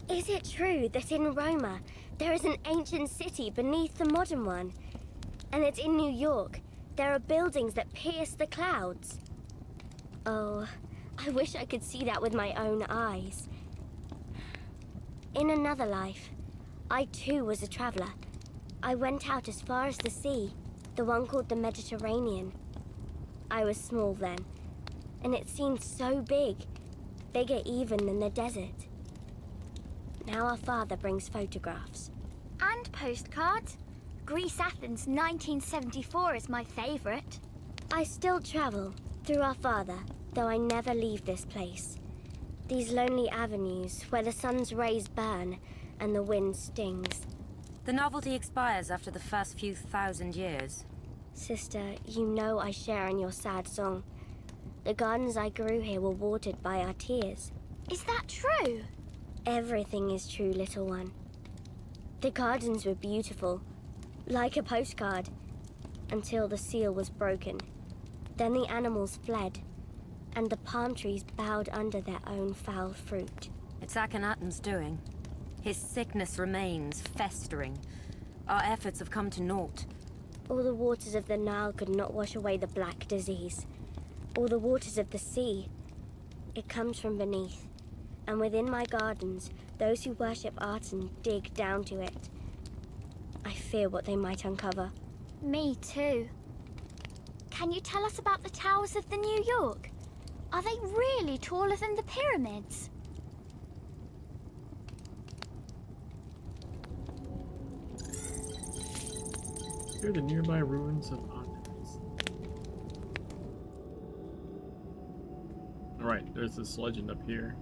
Is it true that in Roma there is an ancient city beneath the modern one? And that in New York there are buildings that pierce the clouds? Oh, I wish I could see that with my own eyes. In another life, I too was a traveler. I went out as far as the sea, the one called the Mediterranean. I was small then, and it seemed so big, bigger even than the desert. Now our father brings photographs. And postcards. Greece Athens 1974 is my favorite. I still travel through our father, though I never leave this place. These lonely avenues where the sun's rays burn and the wind stings. The novelty expires after the first few thousand years. Sister, you know I share in your sad song. The gardens I grew here were watered by our tears. Is that true? Everything is true, little one. The gardens were beautiful, like a postcard, until the seal was broken. Then the animals fled, and the palm trees bowed under their own foul fruit. It's Akhenaten's doing. His sickness remains, festering. Our efforts have come to naught. All the waters of the Nile could not wash away the black disease. All the waters of the sea. It comes from beneath. And within my gardens, those who worship Aten dig down to it. I fear what they might uncover. Me too. Can you tell us about the towers of the New York? Are they really taller than the pyramids? Here are the nearby ruins of Athens. Alright, there's this legend up here.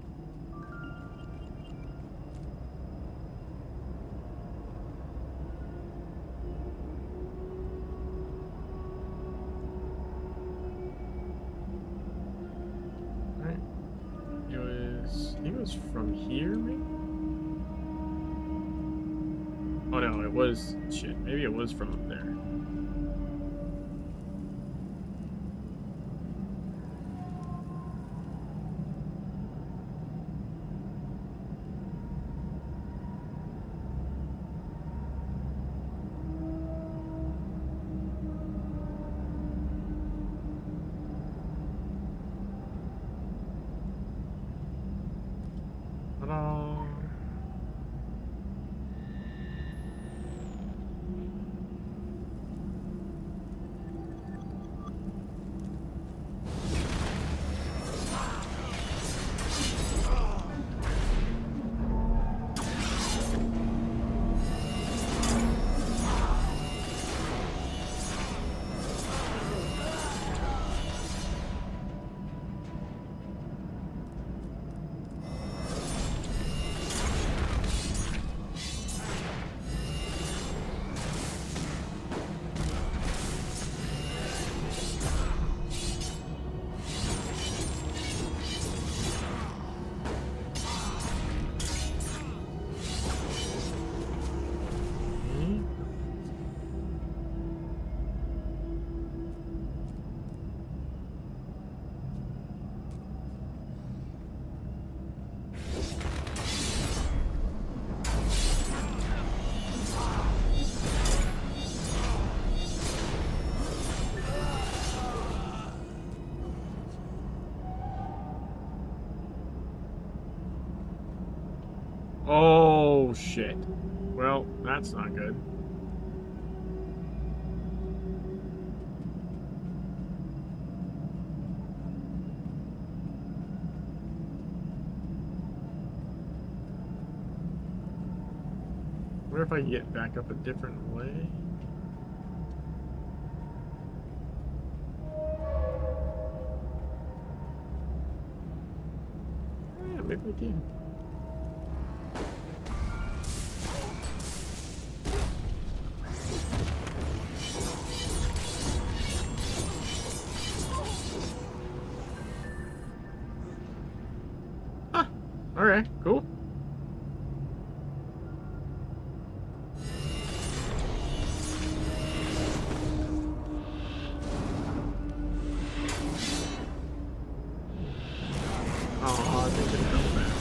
It was from here, maybe? Oh no, it was... Shit, maybe it was from up there. Ta-da! Oh, shit. Well, that's not good. What if I get back up a different way? Yeah, maybe I can. Alright, cool. Oh, I think it's coming back.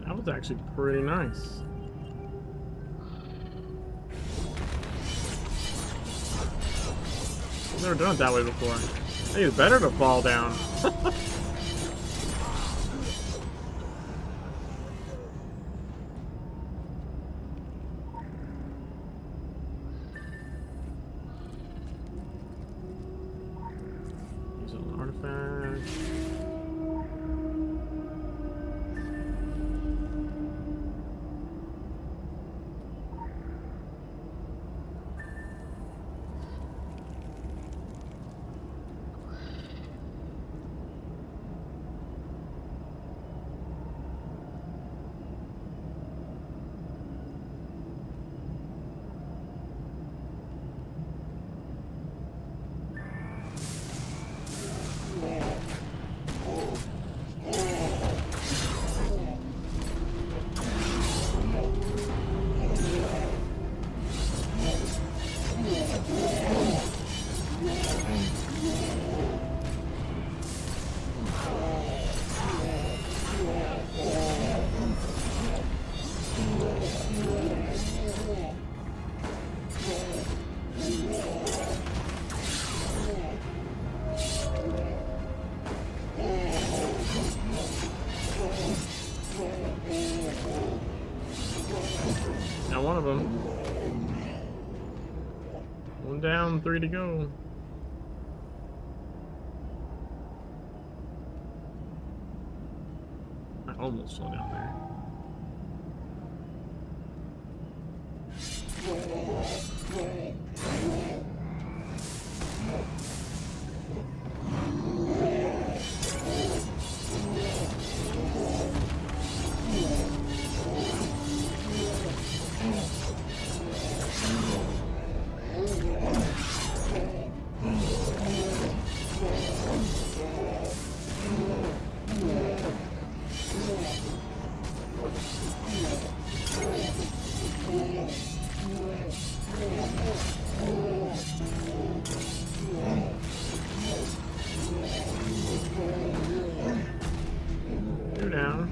That was actually pretty nice. I've never done it that way before. I think it's better to fall down. Use an artifact. Got one of them. One down, 3 to go. I almost fell down there. Two down.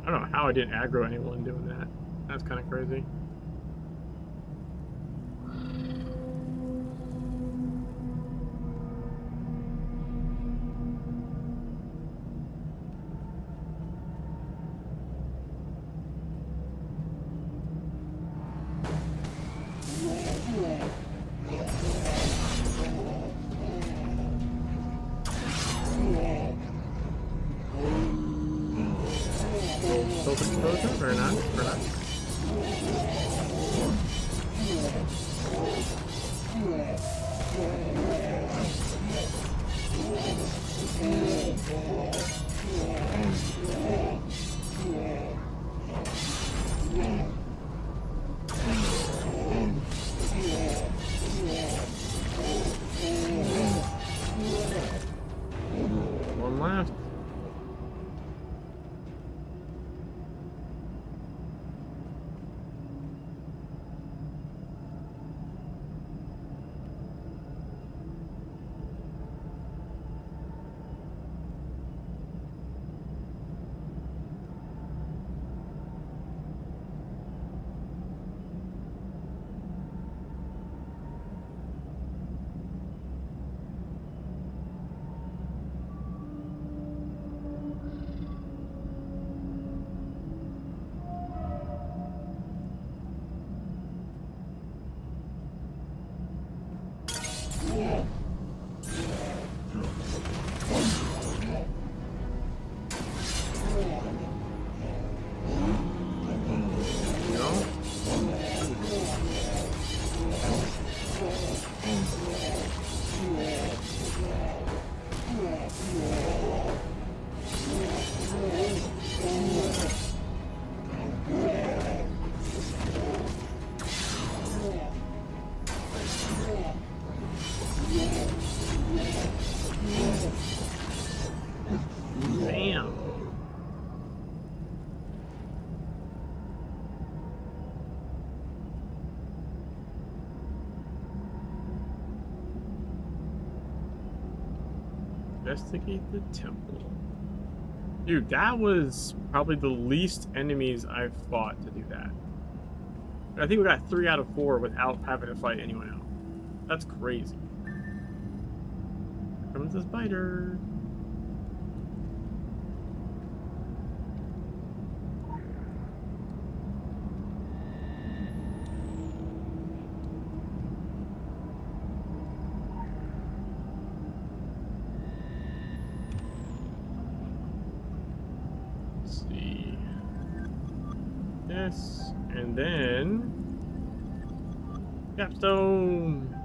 I don't know how I didn't aggro anyone doing that. That's kind of crazy. Self-exposure? Very nice, very nice. One left. Damn. Investigate the temple. Dude, that was probably the least enemies I've fought to do that. I think we got 3 out of 4 without having to fight anyone else. That's crazy. Here comes the spider. Let's see. This, and then capstone.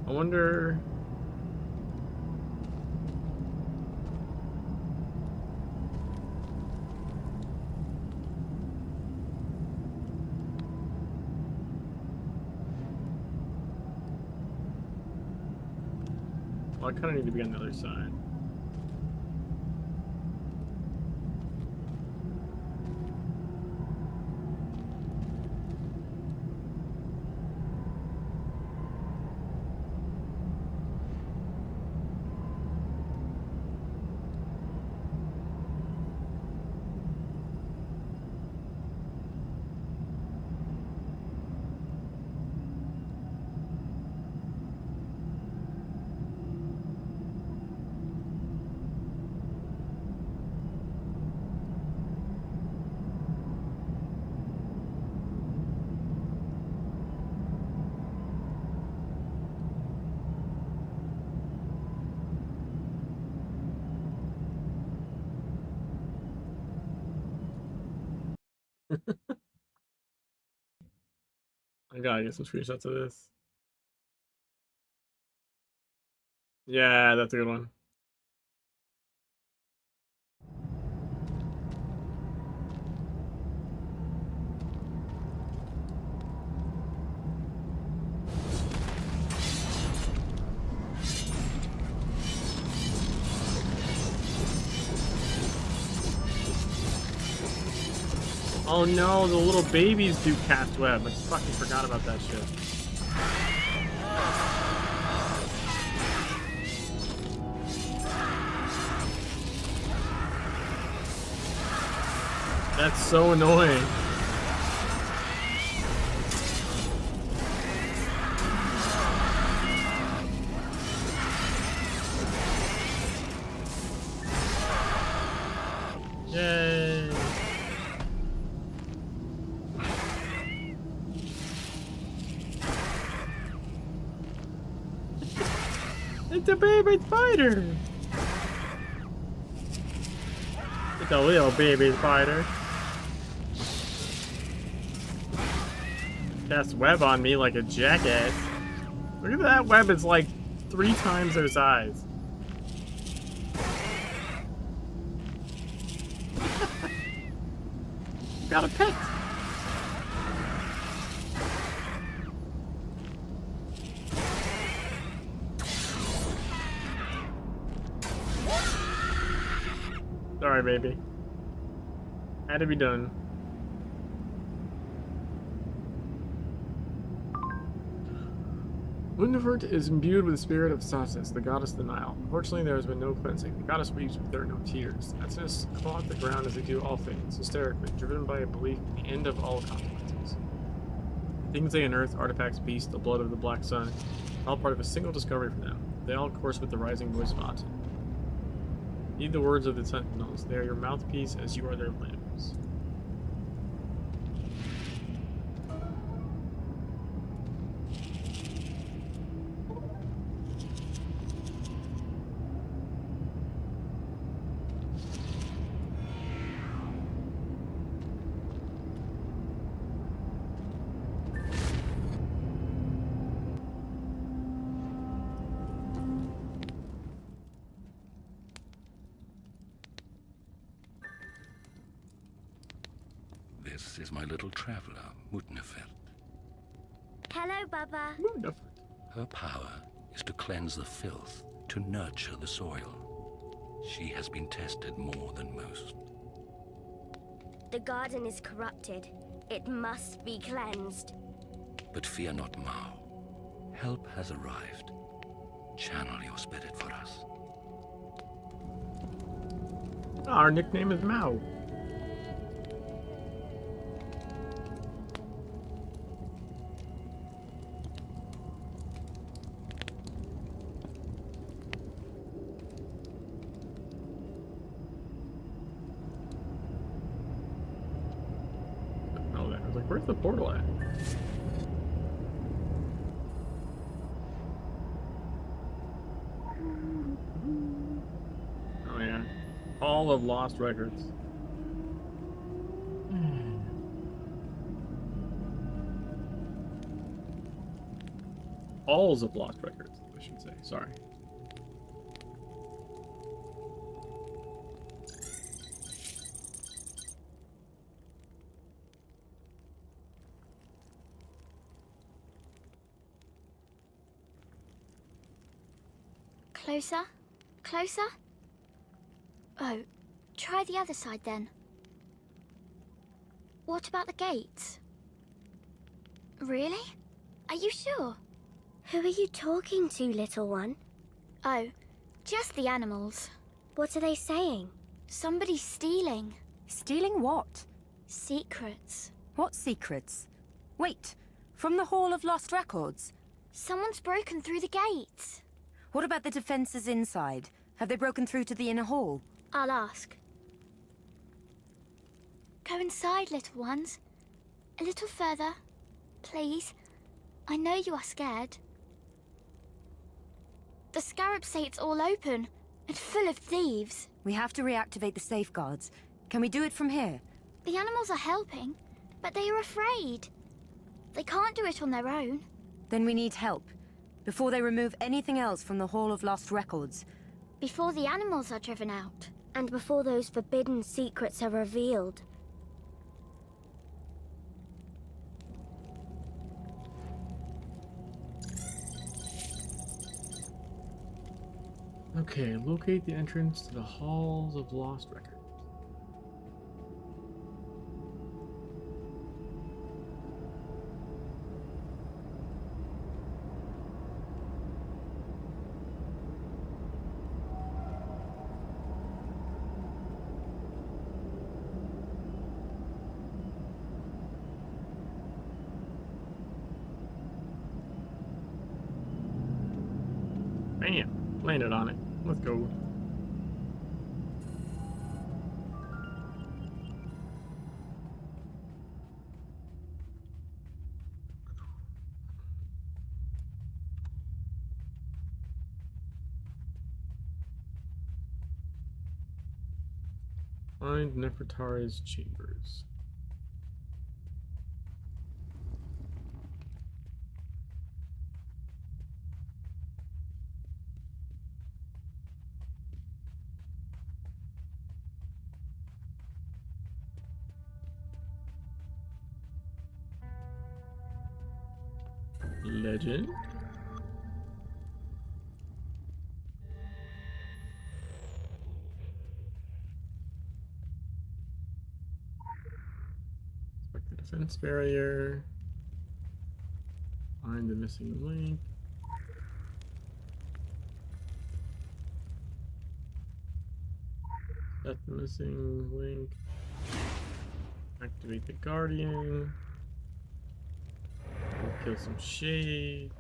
I wonder. I kind of need to be on the other side. I gotta get some screenshots of this. Yeah, that's a good one. Oh no, the little babies do cast web. I fucking forgot about that shit. That's so annoying. Yay. It's a baby spider. It's a little baby spider. Cast web on me like a jackass. Look at that web, it's like 3 times their size. Got a pet. Sorry, baby. Had to be done. Windifort is imbued with the spirit of Sasis, the goddess of the Nile. Unfortunately, there has been no cleansing. The goddess weeps, but there are no tears. Exodus claw at the ground as they do all things, hysterically, driven by a belief in the end of all consequences. Things they unearth, artifacts, beasts, the blood of the Black Sun, all part of a single discovery for them. They all course with the rising voice of Aten. Heed the words of the sentinels. They are your mouthpiece as you are their limbs. This is my little traveler, Mutnefert. Hello, Baba. Her power is to cleanse the filth, to nurture the soil. She has been tested more than most. The garden is corrupted. It must be cleansed. But fear not, Mao. Help has arrived. Channel your spirit for us. Our nickname is Mao. Oh, I was like, where's the portal at? Oh yeah. All of Lost Records. Alls of Lost Records, I should say. Sorry. Closer? Closer? Oh, try the other side then. What about the gates? Really? Are you sure? Who are you talking to, little one? Oh, just the animals. What are they saying? Somebody's stealing. Stealing what? Secrets. What secrets? Wait, from the Hall of Lost Records? Someone's broken through the gates. What about the defenses inside? Have they broken through to the inner hall? I'll ask. Go inside, little ones. A little further, please. I know you are scared. The scarabs say it's all open and full of thieves. We have to reactivate the safeguards. Can we do it from here? The animals are helping, but they are afraid. They can't do it on their own. Then we need help. Before they remove anything else from the Hall of Lost Records. Before the animals are driven out. And before those forbidden secrets are revealed. Okay, locate the entrance to the Halls of Lost Records. Bam! Landed on it. Let's go. Find Nefertari's chambers. Legend. Inspect the defense barrier. Find the missing link. Set the missing link. Activate the guardian. We'll kill some shades.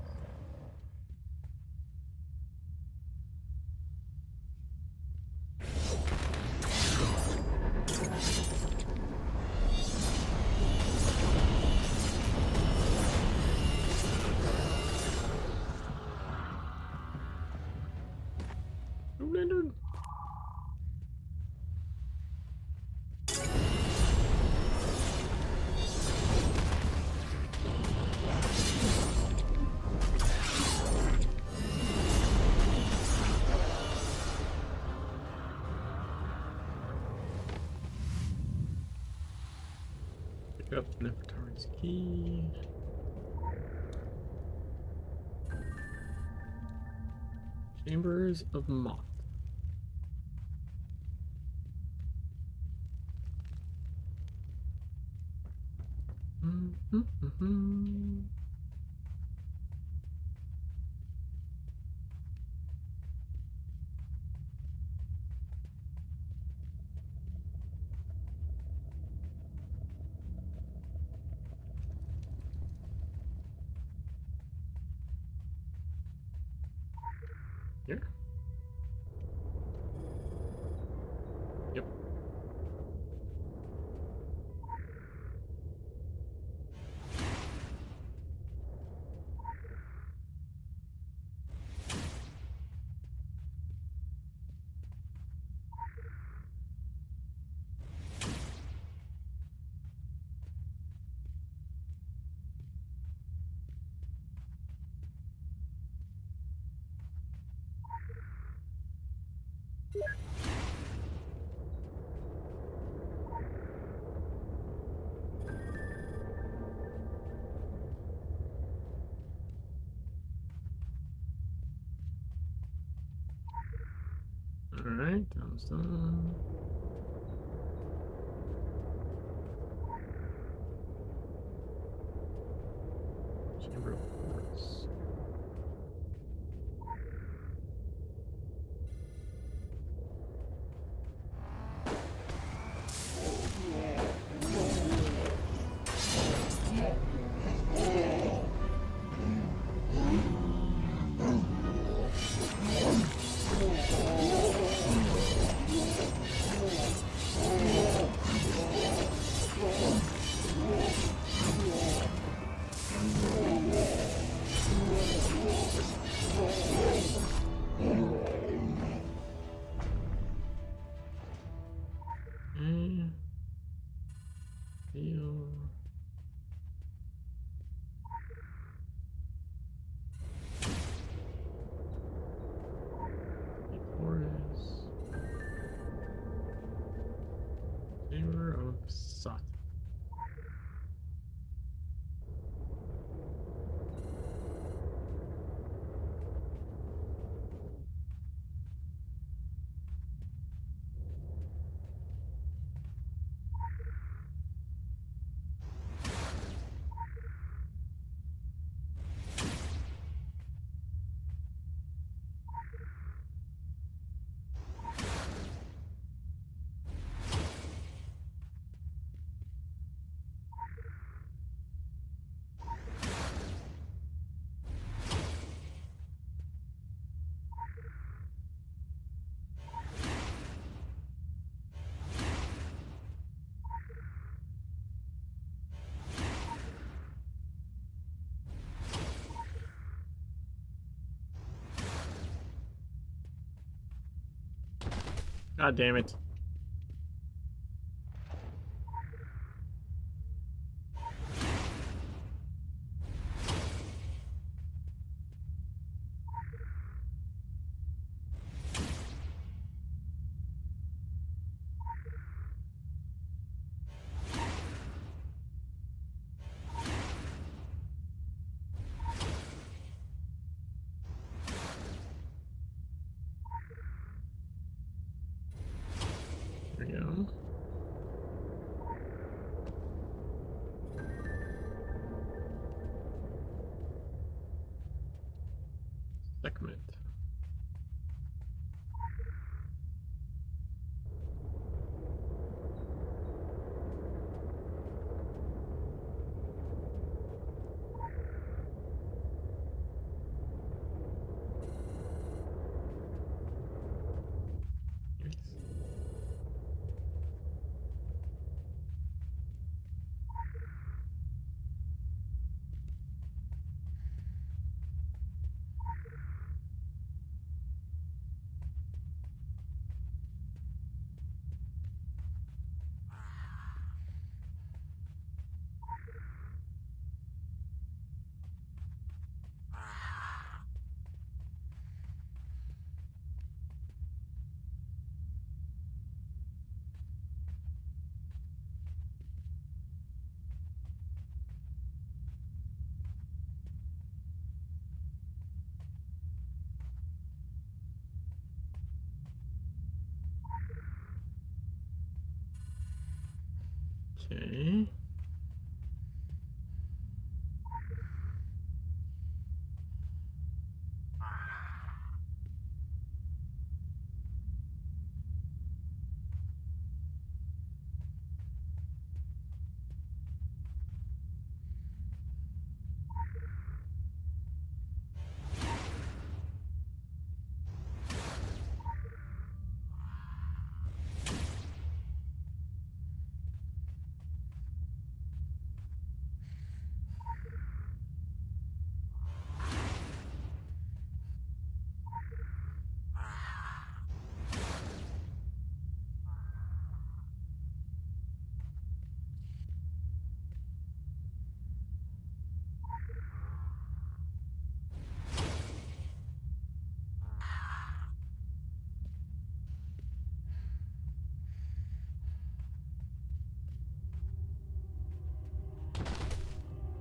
Who landed? Pick up Nefertari's key. Chambers of Moth. Here? Yep. Okay, thumbs done. Chamber of Force. Heal. Forest. Chamber of Sot. God damn it. There we go. Segment. Okay.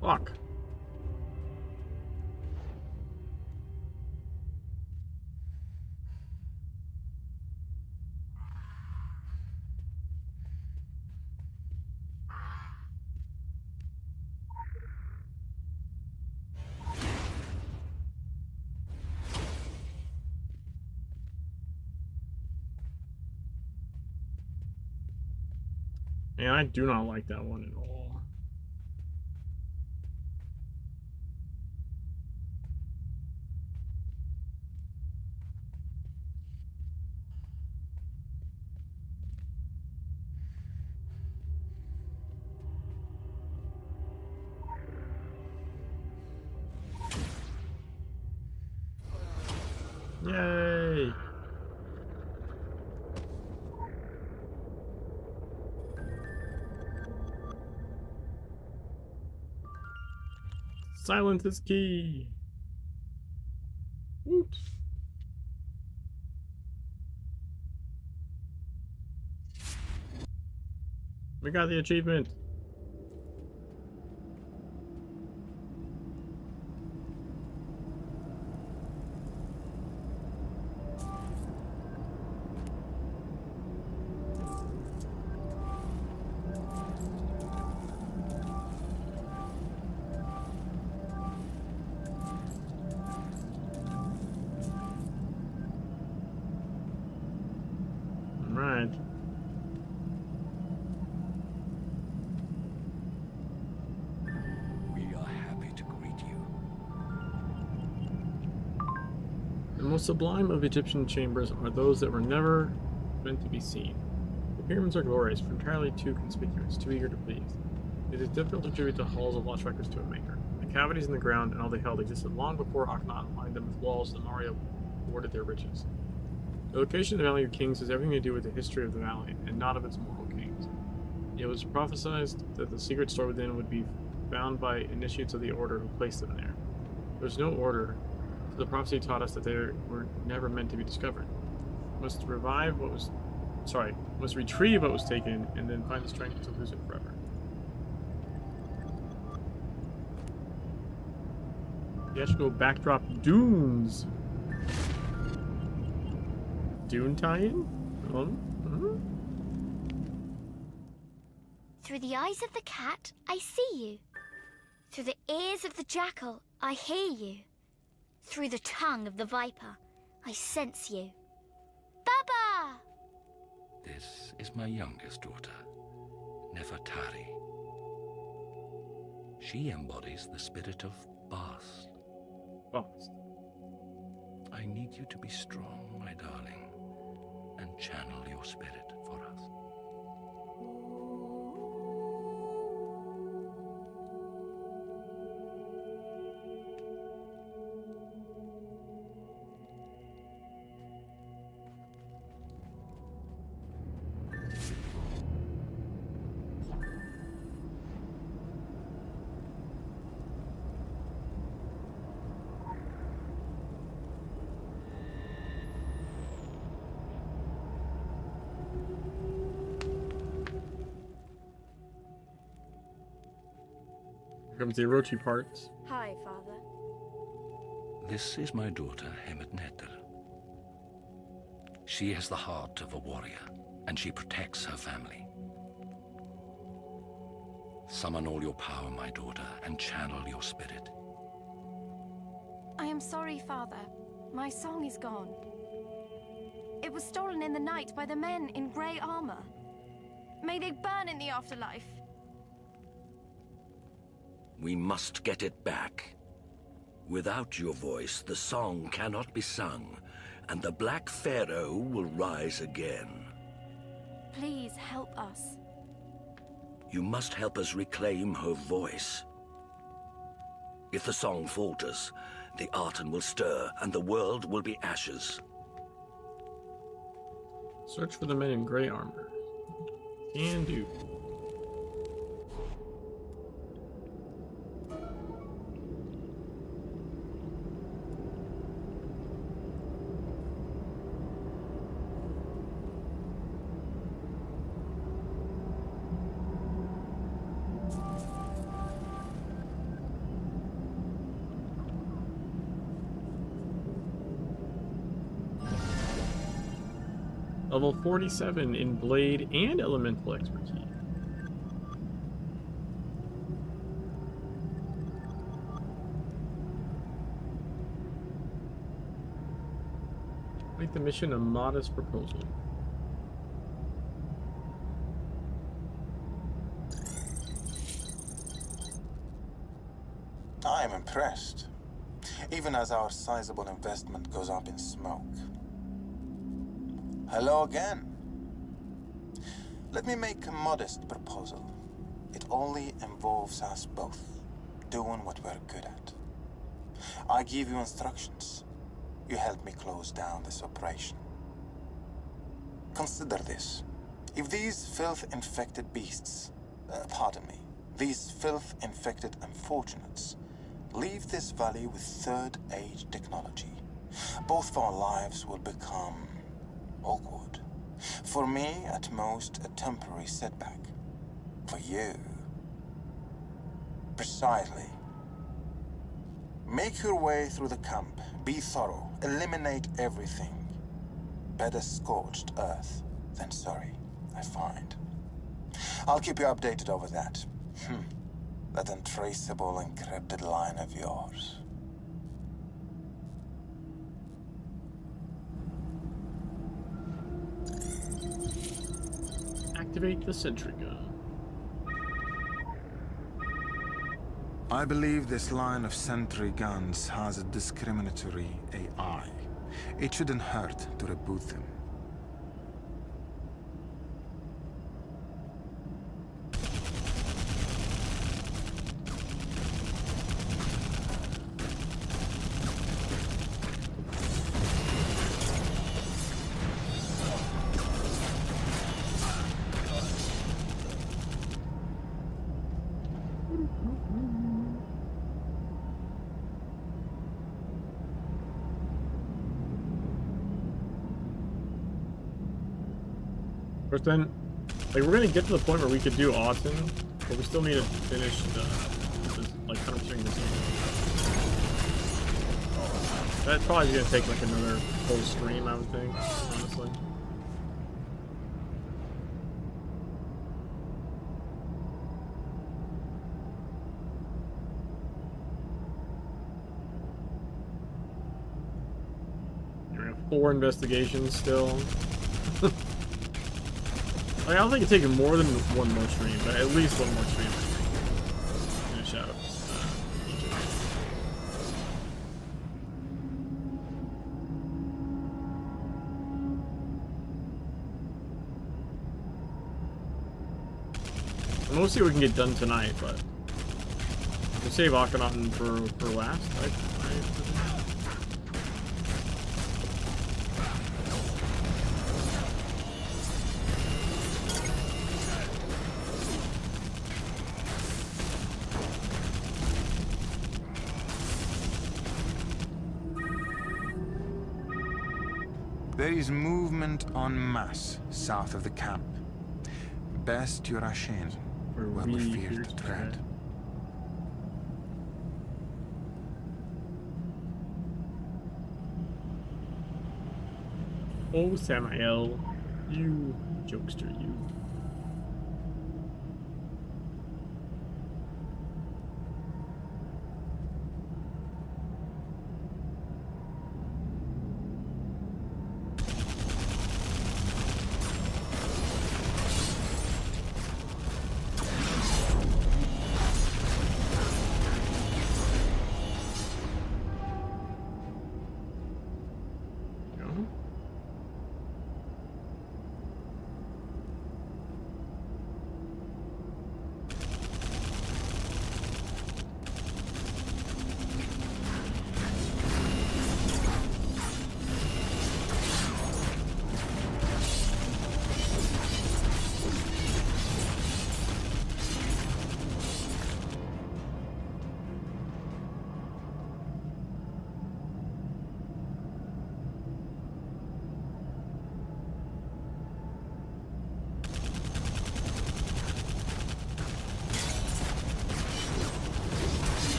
Fuck. And I do not like that one at all. Yay! Silence is key. Oops. We got the achievement. Right. We are happy to greet you. The most sublime of Egyptian chambers are those that were never meant to be seen. The pyramids are glorious, but entirely too conspicuous, too eager to please. It is difficult to attribute the halls of lost records to a maker. The cavities in the ground and all they held existed long before Akhenaten lined them with walls and Maria hoarded their riches. The location of the Valley of Kings has everything to do with the history of the valley, and not of its mortal kings. It was prophesied that the secret store within would be found by initiates of the order who placed them there. There's no order, so the prophecy taught us that they were never meant to be discovered. Must retrieve what was taken, and then find the strength to lose it forever. Theatrical backdrop dunes. Dune tie-in? Through the eyes of the cat, I see you. Through the ears of the jackal, I hear you. Through the tongue of the viper, I sense you. Baba! This is my youngest daughter, Nefertari. She embodies the spirit of Bast. Bast. I need you to be strong, my darling, and channel your spirit for us. Here comes the Orochi parts. Hi, Father. This is my daughter, Netter. She has the heart of a warrior, and she protects her family. Summon all your power, my daughter, and channel your spirit. I am sorry, Father. My song is gone. It was stolen in the night by the men in grey armor. May they burn in the afterlife. We must get it back. Without your voice, the song cannot be sung, and the Black Pharaoh will rise again. Please help us. You must help us reclaim her voice. If the song falters, the Arten will stir, and the world will be ashes. Search for the men in grey armor. Can do. Level 47 in Blade and Elemental Expertise. Make the mission a modest proposal. impressed, even as our sizable investment goes up in smoke. Hello again. Let me make a modest proposal. It only involves us both, doing what we're good at. I give you instructions. You help me close down this operation. Consider this. If these filth-infected beasts, these filth-infected unfortunates, leave this valley with third-age technology, both of our lives will become awkward. For me, at most, a temporary setback. For you, precisely. Make your way through the camp. Be thorough. Eliminate everything. Better scorched earth than sorry, I find. I'll keep you updated over that. That untraceable, encrypted line of yours. Activate the sentry gun. I believe this line of sentry guns has a discriminatory AI. It shouldn't hurt to reboot them. But then, like, we're gonna get to the point where we could do Autumn, but we still need to finish the like 100% this game. That's probably gonna take like another whole stream, I would think, honestly. We have 4 investigations still. I don't think it's taking more than one more stream, but at least one more stream. Finish out Egypt. And we'll see what we can get done tonight, but we'll save Akhenaten for last. There is movement en masse south of the camp. Best Yurashin, where we fear to tread. Oh, Samael, you jokester, you.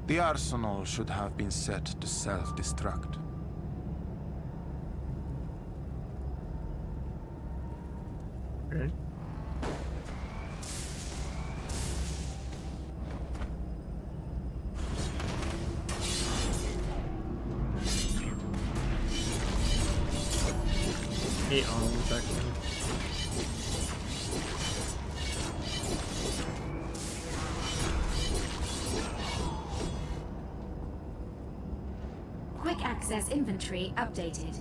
The arsenal should have been set to self-destruct. Okay. Eight arms, actually. Quick access inventory updated.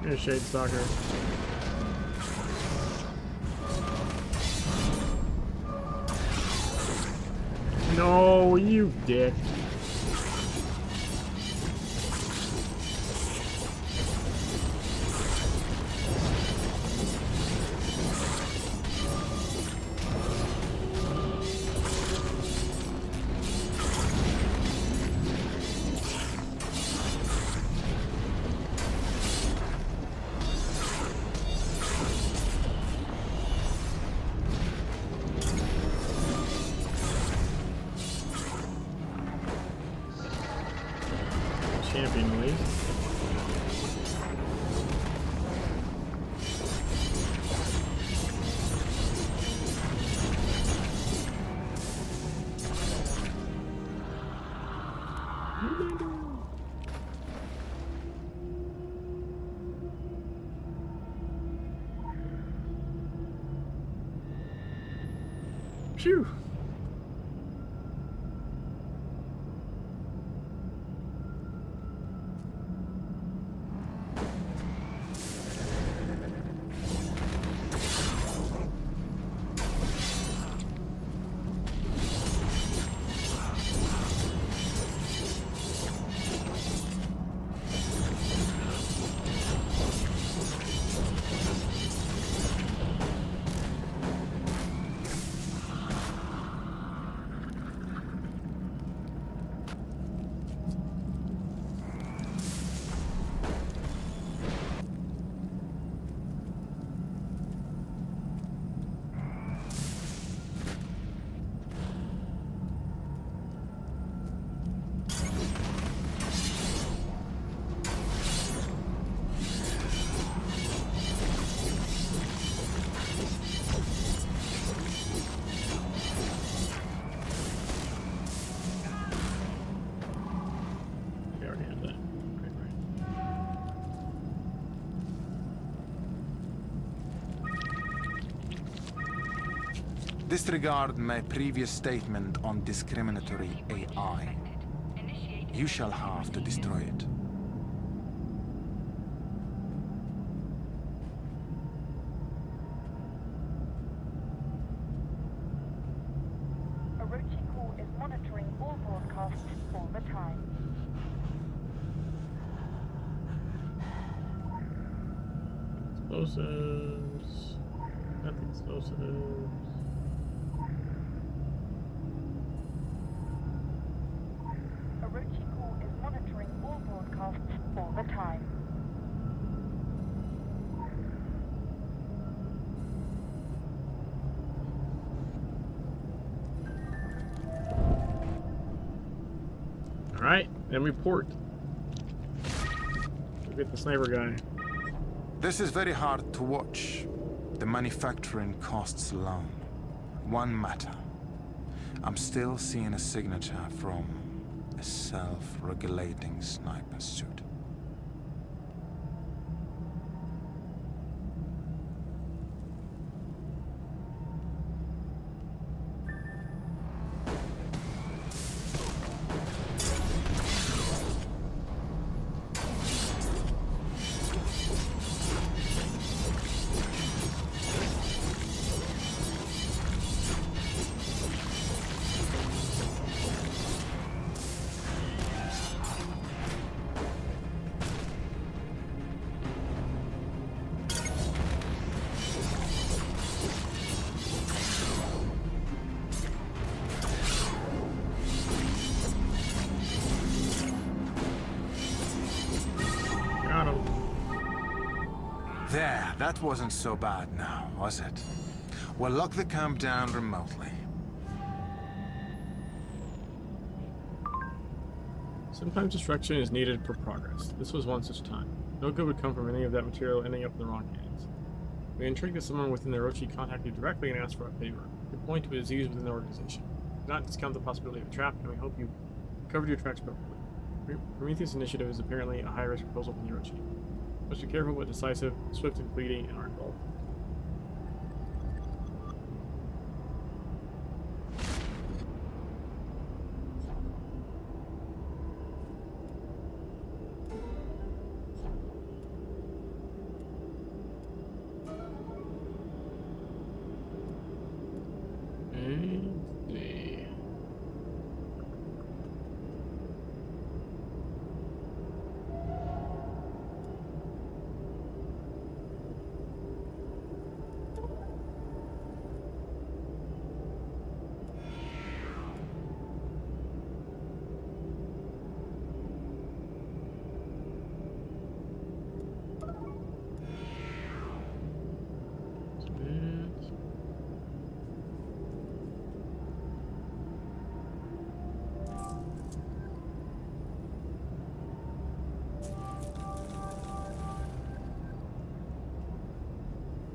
Here's Shade Stalker. No, you dick. Champion League. Phew. Disregard my previous statement on discriminatory AI. You shall have to destroy it. Orochiku is monitoring all broadcasts all the time. Explosives. Nothing explosives. Orochiku is monitoring all broadcasts all the time. Alright, then report. Go get the sniper guy. This is very hard to watch. The manufacturing costs alone. One matter. I'm still seeing a signature from a self-regulating sniper suit. There, that wasn't so bad now, was it? We'll lock the camp down remotely. Sometimes destruction is needed for progress. This was one such time. No good would come from any of that material ending up in the wrong hands. We intrigued that someone within the Orochi contacted you directly and asked for a favor. You point to a disease within the organization. Do not discount the possibility of a trap, and we hope you covered your tracks properly. Prometheus Initiative is apparently a high-risk proposal from the Orochi. Must be careful but decisive, swift and fleeting in our goal.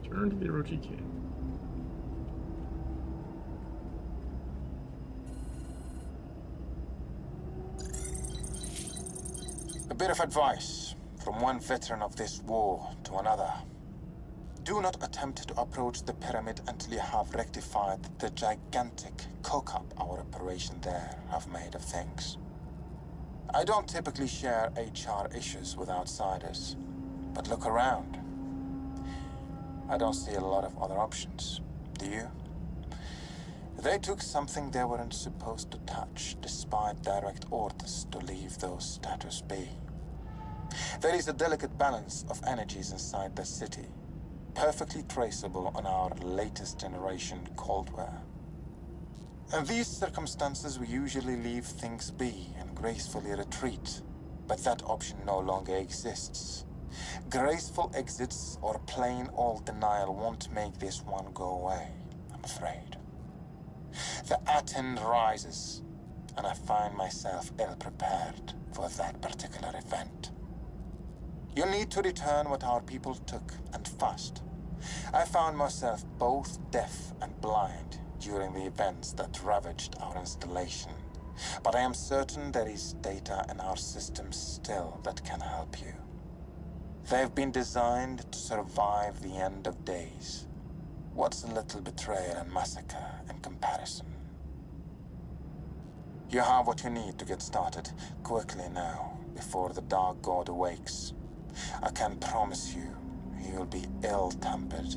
Turn to the Orochi camp. A bit of advice from one veteran of this war to another. Do not attempt to approach the pyramid until you have rectified the gigantic cock-up our operation there have made of things. I don't typically share HR issues with outsiders, but look around. I don't see a lot of other options, do you? They took something they weren't supposed to touch, despite direct orders to leave those status be. There is a delicate balance of energies inside the city, perfectly traceable on our latest generation Coldware. In these circumstances, we usually leave things be and gracefully retreat, but that option no longer exists. Graceful exits or plain old denial won't make this one go away, I'm afraid. The Aten rises, and I find myself ill-prepared for that particular event. You need to return what our people took, and fast. I found myself both deaf and blind during the events that ravaged our installation, but I am certain there is data in our systems still that can help you. They've been designed to survive the end of days. What's a little betrayal and massacre in comparison? You have what you need to get started quickly now, before the Dark God awakes. I can promise you, he'll be ill-tempered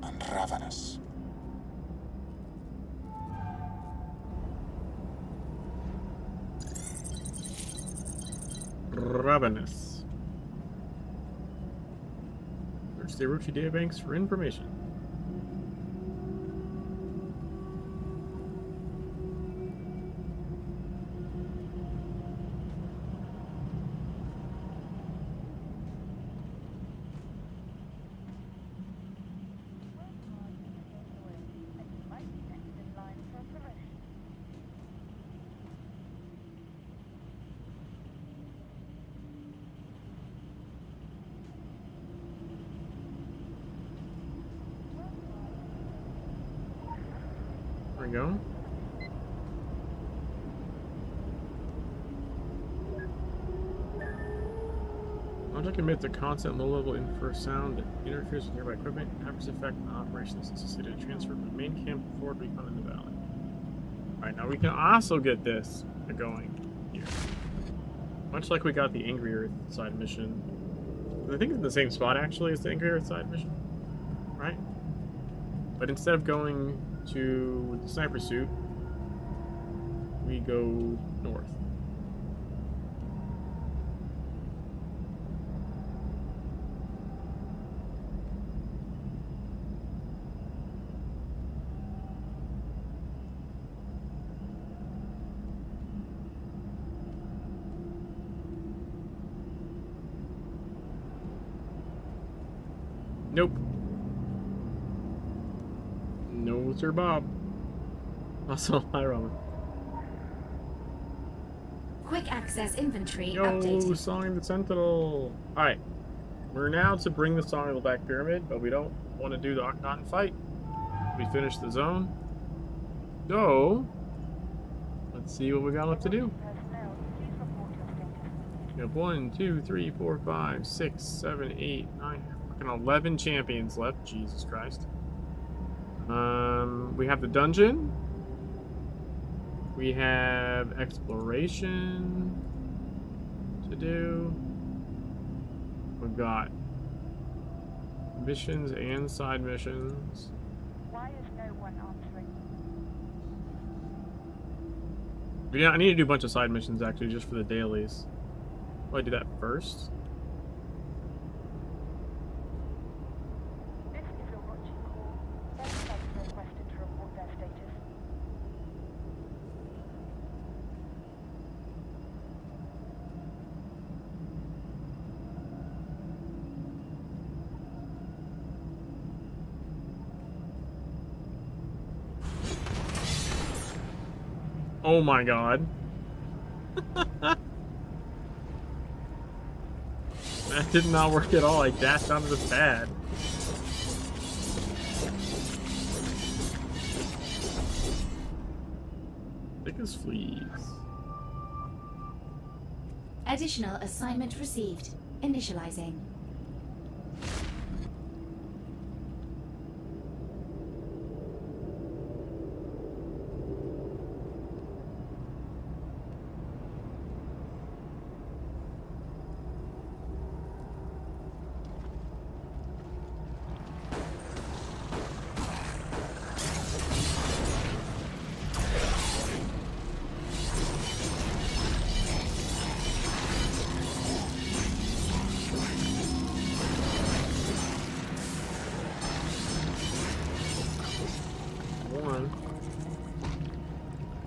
and ravenous. Ravenous. Search the Orochi databanks for information. There we go. Object emits a constant low-level infrasound that interferes with nearby equipment, adverse effect on operations necessitated to transfer from the main camp to forward recon in the valley. Alright, now we can also get this going here. Much like we got the Angry Earth side mission. I think it's in the same spot actually as the Angry Earth side mission. Right? But instead of going to the sniper suit, we go north. Nope. No, Sir Bob. Also, hi, Robin. Quick access inventory Yo, updated. Song of the Sentinel. Alright. We're now to bring the Song of the Black Pyramid, but we don't want to do the Akhenaten fight. We finished the zone. So, let's see what we got left to do. We have 1, 2, 3, 4, 5, 6, 7, 8, 9, fucking 11 champions left. Jesus Christ. We have the dungeon. We have exploration to do. We've got missions and side missions. Why is no one answering? Yeah, I need to do a bunch of side missions actually, just for the dailies. Will I do that first? This is your watching call. Both sides are requested to report their status. Oh my god. That did not work at all. I dashed onto the pad. Thick as fleas. Additional assignment received. Initializing.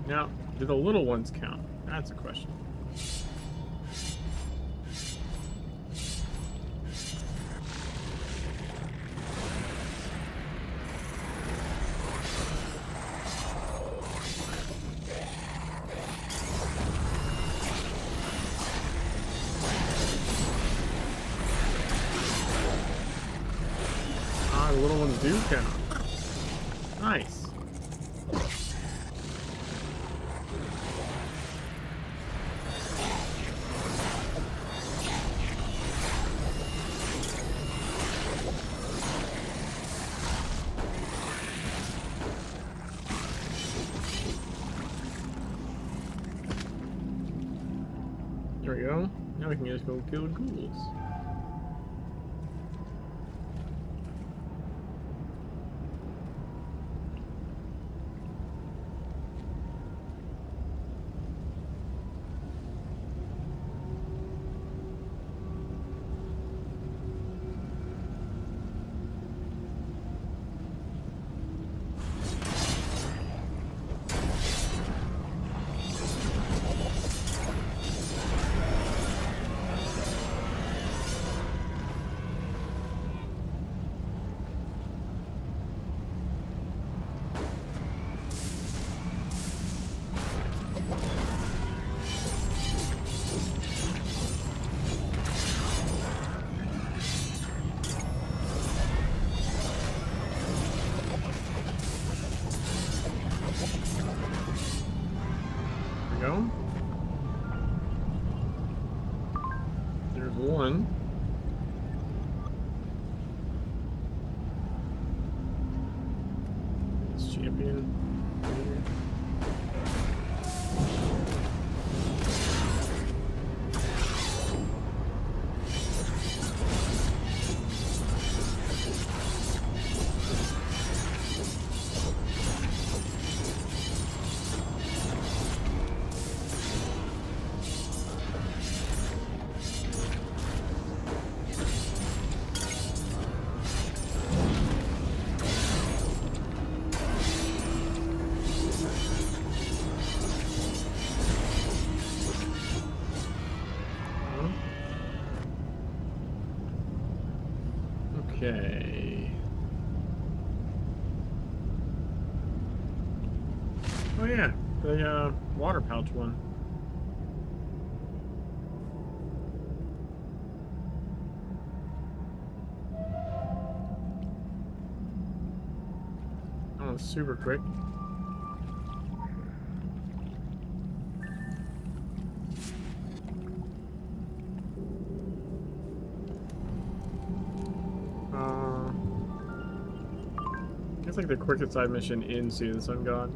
Now, do the little ones count? That's a question. Ah, the little ones do count. Nice. There we go. Now we can just go kill ghouls. Go. There's one. This champion. Okay. Oh yeah, the water pouch one. That one's super quick. It's like the quickest side mission in Sea of the Sun God.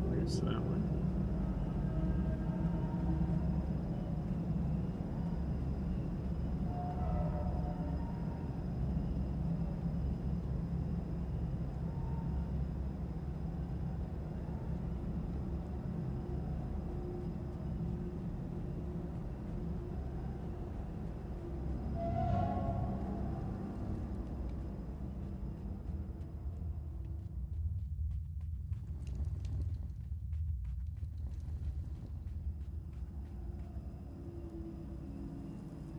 I guess that one.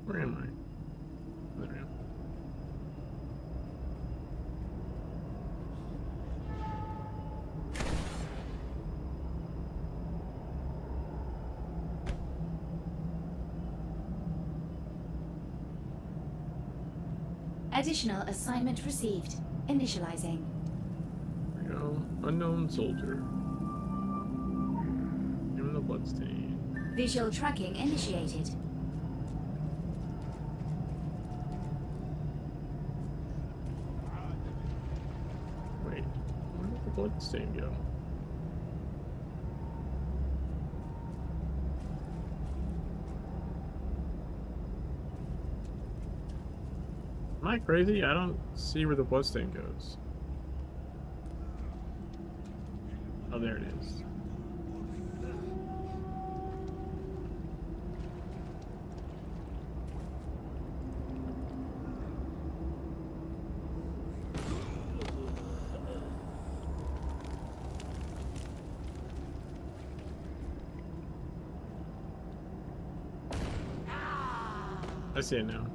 Where am I? There I am. Additional assignment received. Initializing. There we go. Unknown soldier. Give him the bloodstain. Visual tracking initiated. Wait, where did the bloodstain go? Am I crazy? I don't see where the bloodstain goes. Oh, there it is. I see it now.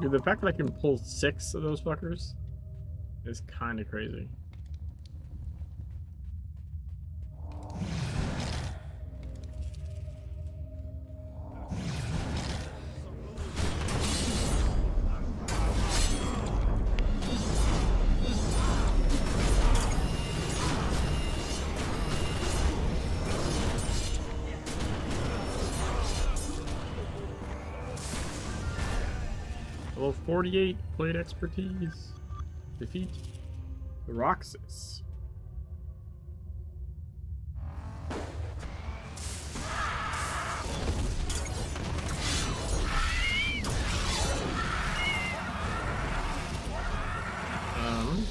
Dude, the fact that I can pull 6 of those fuckers is kind of crazy. Level 48, plate expertise. Defeat the Roxas.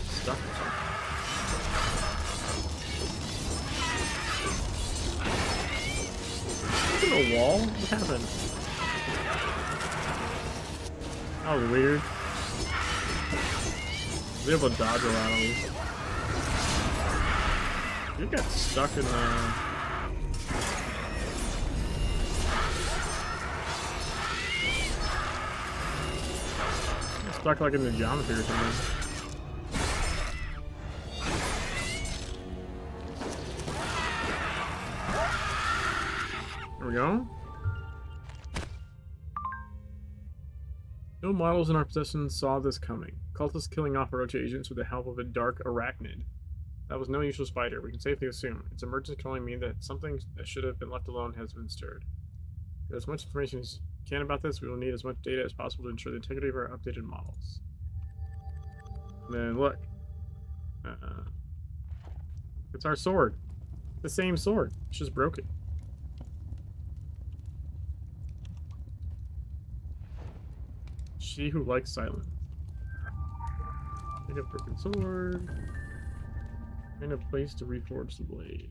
Stuck or something. Look at the wall? What happened? That was weird. Was able to dodge around at least. You got stuck in the... Stuck like in the geometry or something. There we go. No models in our possession saw this coming. Cultists killing off Orochi agents with the help of a dark arachnid. That was no usual spider. We can safely assume. Its emergence can only mean that something that should have been left alone has been stirred. Get as much information as you can about this. We will need as much data as possible to ensure the integrity of our updated models. And then look. It's our sword. The same sword. It's just broken. She who likes silence. Pick up broken sword. Find a place to reforge the blade.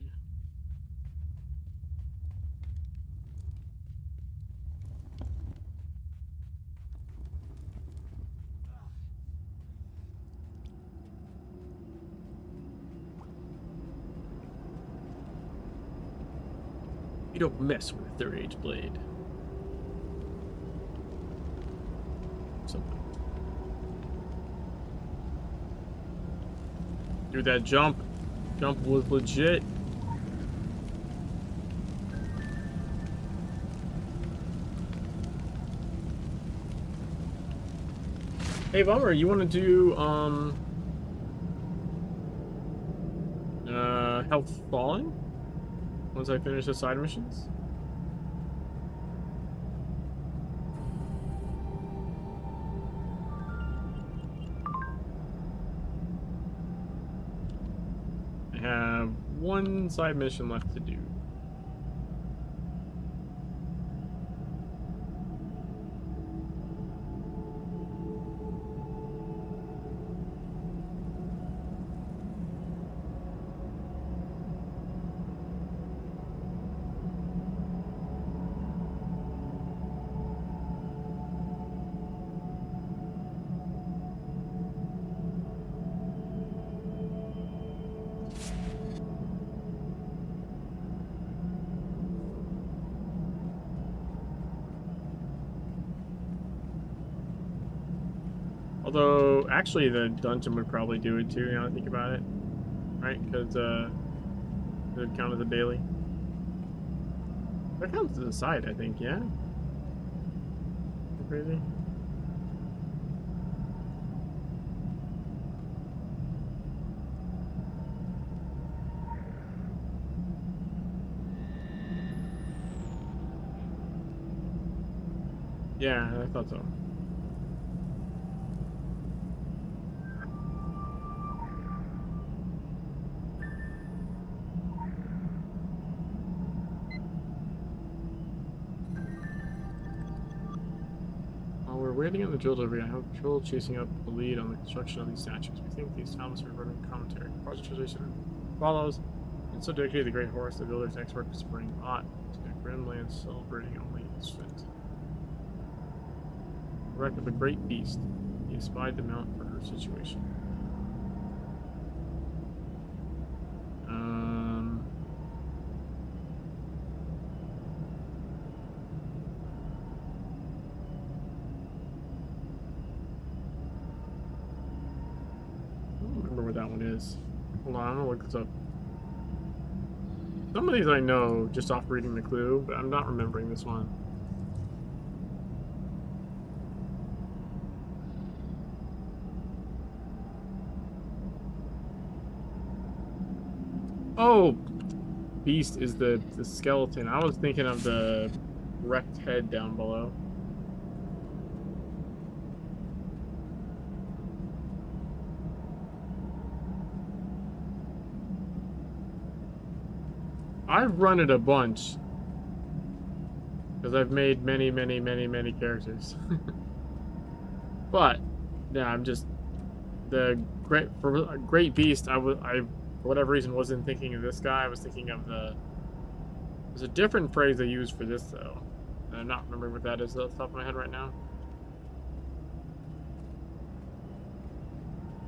You don't mess with a third age blade. Something. Dude, that jump was legit. Hey, Bummer, you want to do Health Falling? Once I finish the side missions? I have one side mission left to do. Although, actually, the dungeon would probably do it too, now that I think about it. Right? Because, it would count as a daily. That counts as a side, I think, yeah? Crazy? Yeah, I thought so. Waiting on the drill delivery, I have trouble chasing up the lead on the construction of these statues. We think these talismans are running commentary. Project translation follows. And so dedicated the great horse, the builder's expert for supporting Ott to the grim land celebrating only its fit. Wreck of a great beast. He espied the mount for her situation. That one is. Hold on, I'm gonna look this up. Some of these I know just off reading the clue, but I'm not remembering this one. Oh, beast is the skeleton. I was thinking of the wrecked head down below. I've run it a bunch because I've made many characters. But yeah, I'm just the great beast. I for whatever reason wasn't thinking of this guy. I was thinking of there's a different phrase they use for this though. And I'm not remembering what that is off the top of my head right now.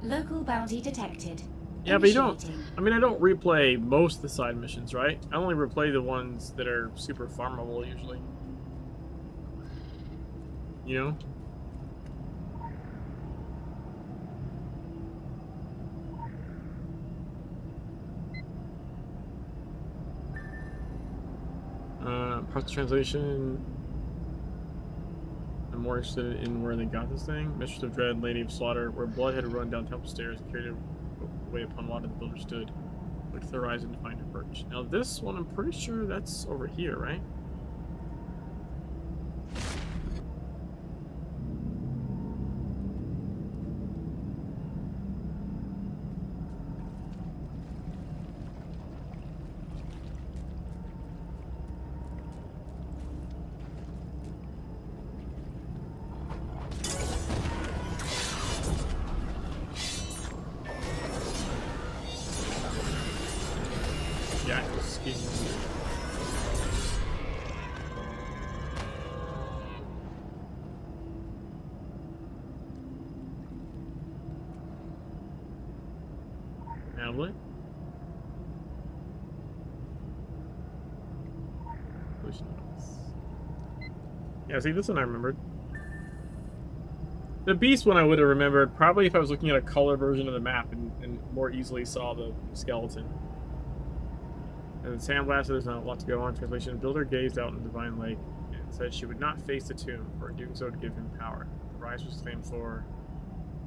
Local bounty detected. Yeah, but you don't. I mean, I don't replay most of the side missions, right? I only replay the ones that are super farmable usually. You know? Parts of translation. I'm more interested in where they got this thing. Mistress of Dread, Lady of Slaughter, where blood had run down temple stairs and carried way upon water the builder stood, looked to the horizon to find her perch. Now this one, I'm pretty sure that's over here, right? Tablet. Yeah, see, this one I remembered. The beast one I would have remembered, probably if I was looking at a color version of the map and more easily saw the skeleton. And the sandblaster, there's not a lot to go on. Translation: Builder gazed out in the divine lake and said she would not face the tomb, for in doing so would give him power. The rise was claimed for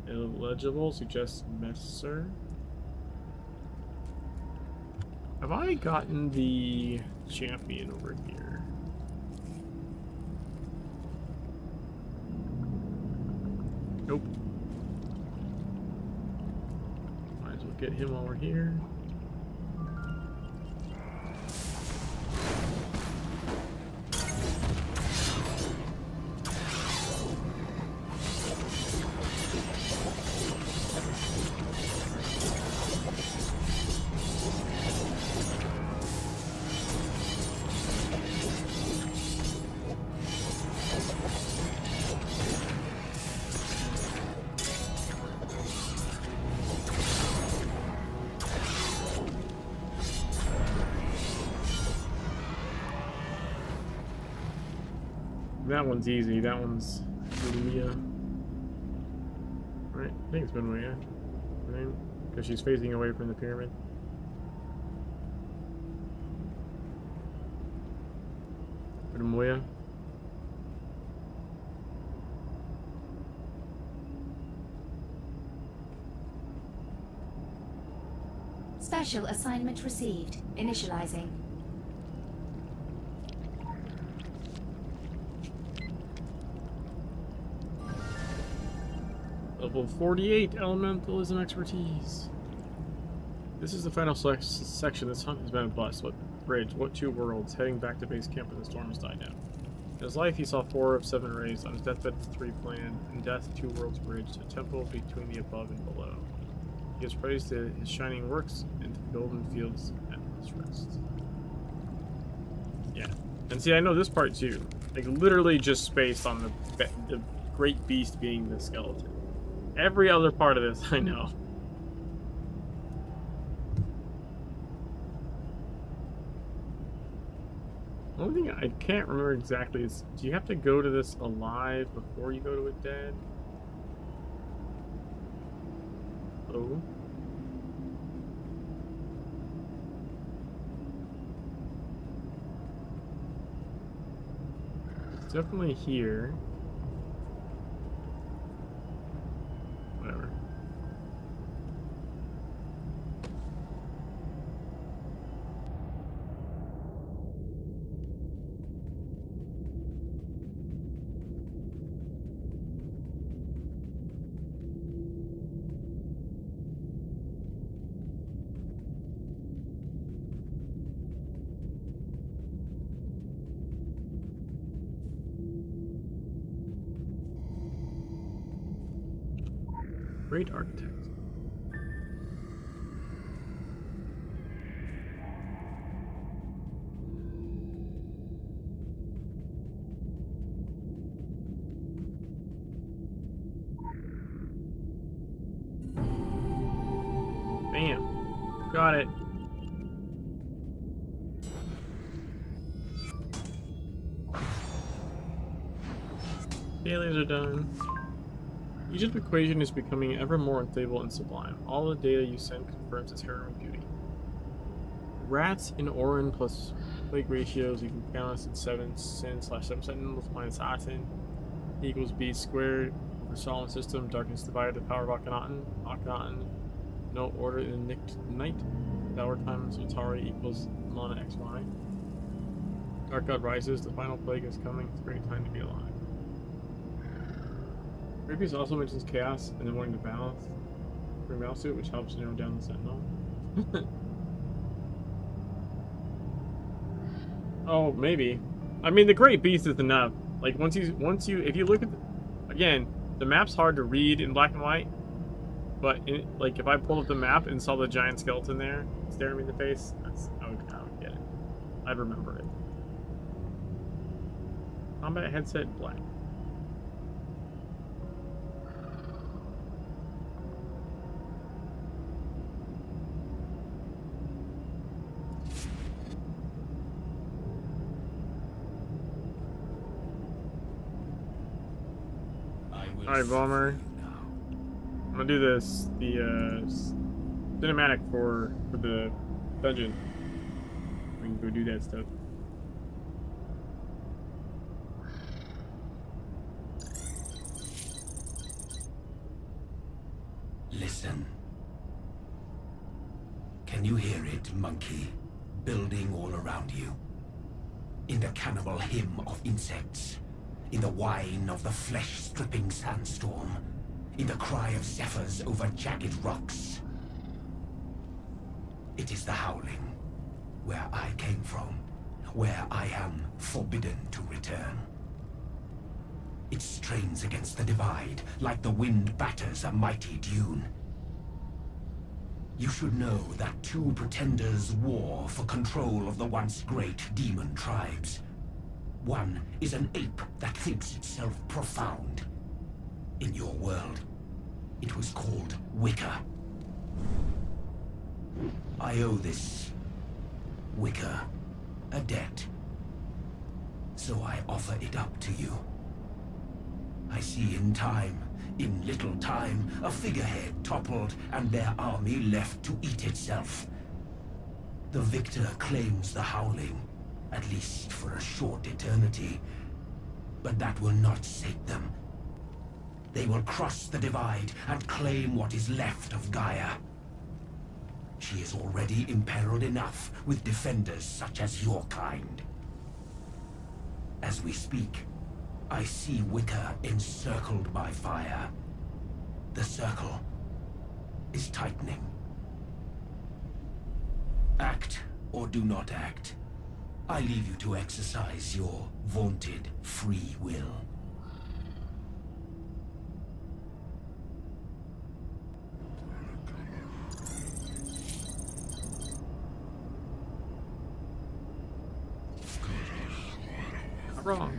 illegible, suggests Messer. Have I gotten the champion over here? Nope. Might as well get him while we're here. That one's easy. That one's Mia. Right? I think it's Mia. Right? Because she's facing away from the pyramid. Moya. Special assignment received. Initializing. Level 48 elementalism expertise. This is the final section. This hunt has been a bust. What bridge? What two worlds? Heading back to base camp when the storm has died down. In his life, he saw 4 of 7 rays. On his deathbed, 3 planned. In death, 2 worlds bridged. A temple between the above and below. He gives praise to his shining works and to the golden fields at his rest. Yeah. And see, I know this part too. Like, literally just spaced on the great beast being the skeleton. Every other part of this, I know. The only thing I can't remember exactly is, do you have to go to this alive before you go to it dead? Oh. It's definitely here. Whatever. Great architect. Bam. Got it. Dailies are done. Egypt's equation is becoming ever more unstable and sublime. All the data you send confirms its heroic beauty. Rats in Orin plus plague ratios equal balance in 7 sin / 7 sentinels minus Aten equals B squared. For Solomon system, darkness divided the power of Akhenaten. Akhenaten No order in the night. Tower times Utari equals mana XY. Dark God rises. The final plague is coming. It's a great time to be alive. Previous also mentions chaos and then wanting to balance. Bring mouse suit, which helps narrow down the sentinel. Oh, maybe. I mean, the Great Beast is enough. Like if you look at, again, the map's hard to read in black and white. But like if I pulled up the map and saw the giant skeleton there staring me in the face, I would get it. I'd remember it. Combat headset black. Alright, Bomber. I'm gonna do this, the cinematic for the dungeon. We can go do that stuff. Listen. Can you hear it, monkey? Building all around you. In the cannibal hymn of insects. In the whine of the flesh-stripping sandstorm. In the cry of zephyrs over jagged rocks. It is the howling, where I came from, where I am forbidden to return. It strains against the divide, like the wind batters a mighty dune. You should know that two pretenders war for control of the once great demon tribes. One is an ape that thinks itself profound. In your world, it was called Wicker. I owe this Wicker a debt. So I offer it up to you. I see in little time, a figurehead toppled and their army left to eat itself. The victor claims the howling, at least for a short eternity. But that will not sate them. They will cross the divide and claim what is left of Gaia. She is already imperiled enough with defenders such as your kind. As we speak, I see Wicker encircled by fire. The circle is tightening. Act or do not act. I leave you to exercise your vaunted free will. Wrong.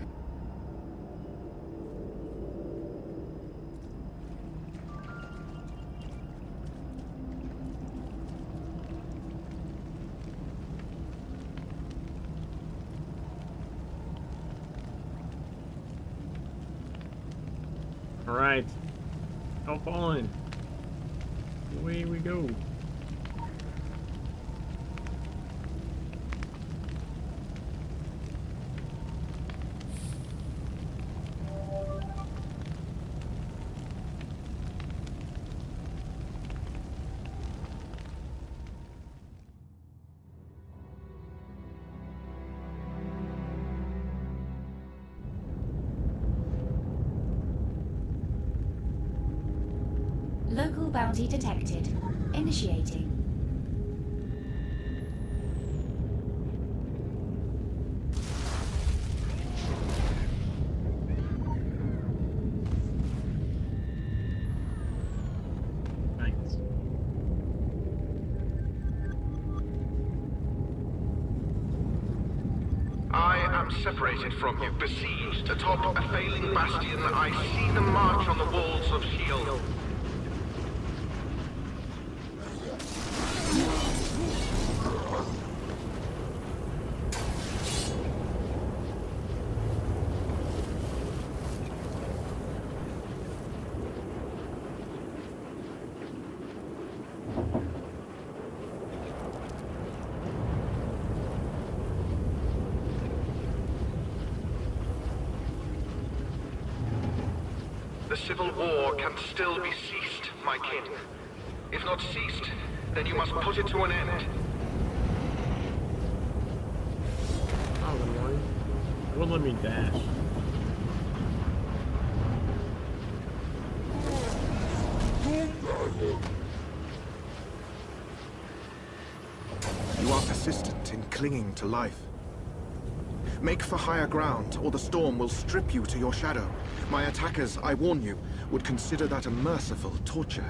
All right, help on. Away we go. Local bounty detected. Initiating. Thanks. I am separated from you, besieged atop a failing bastion. I see them march on the walls of Shield. The civil war can still be ceased, my kin. If not ceased, then you must put it to an end. Oh, good morning. It wouldn't let me dash. You are persistent in clinging to life. Make for higher ground, or the storm will strip you to your shadow. My attackers, I warn you, would consider that a merciful torture.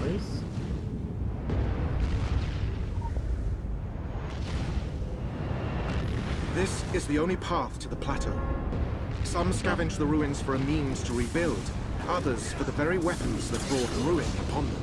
Nice. This is the only path to the plateau. Some scavenge the ruins for a means to rebuild, others for the very weapons that brought ruin upon them.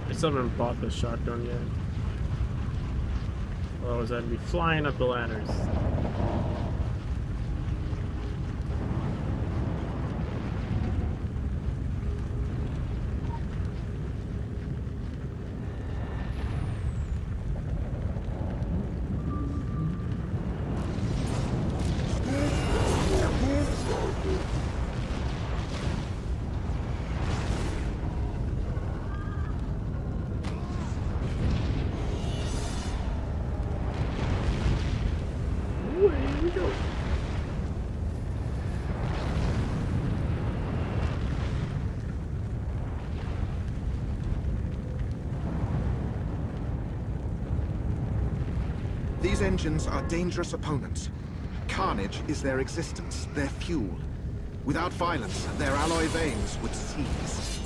I still haven't bought the shotgun yet. Otherwise I'd be flying up the ladders. These engines are dangerous opponents. Carnage is their existence, their fuel. Without violence, their alloy veins would seize.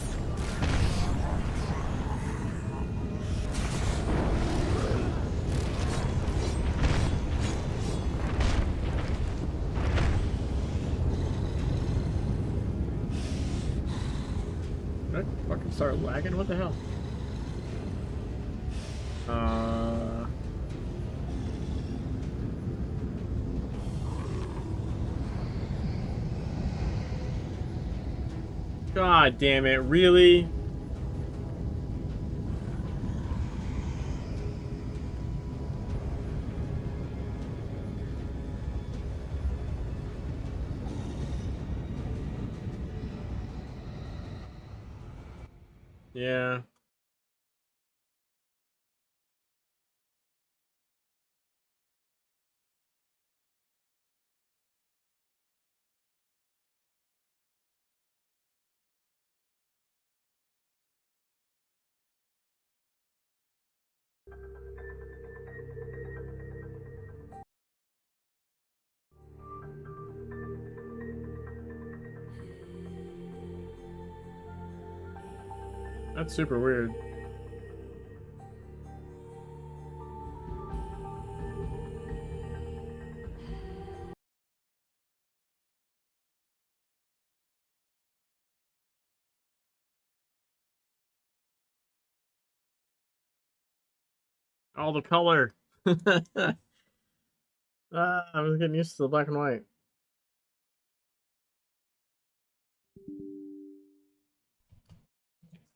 Did I fucking start lagging? What the hell? God damn it, really? Yeah. That's super weird. All the color. I was getting used to the black and white.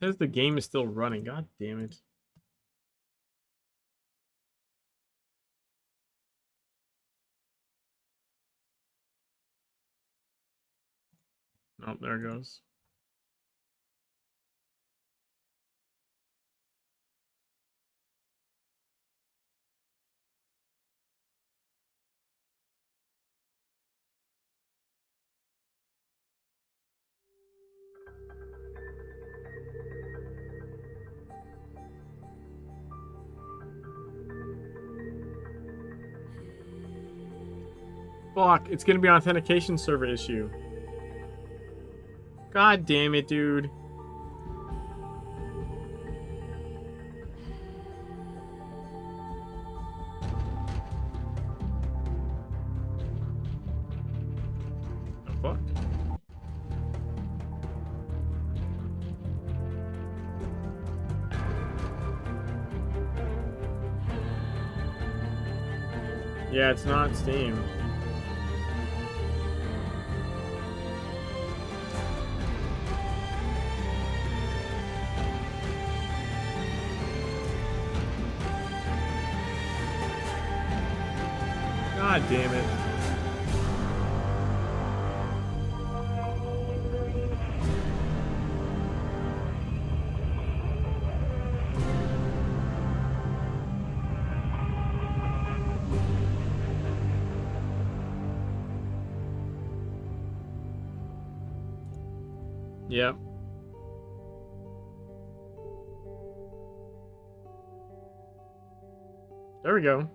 says the game is still running. God damn it. Oh, there it goes. Fuck, it's gonna be an authentication server issue. God damn it, dude. The fuck? Yeah, it's not Steam. God damn it. Yep. There we go.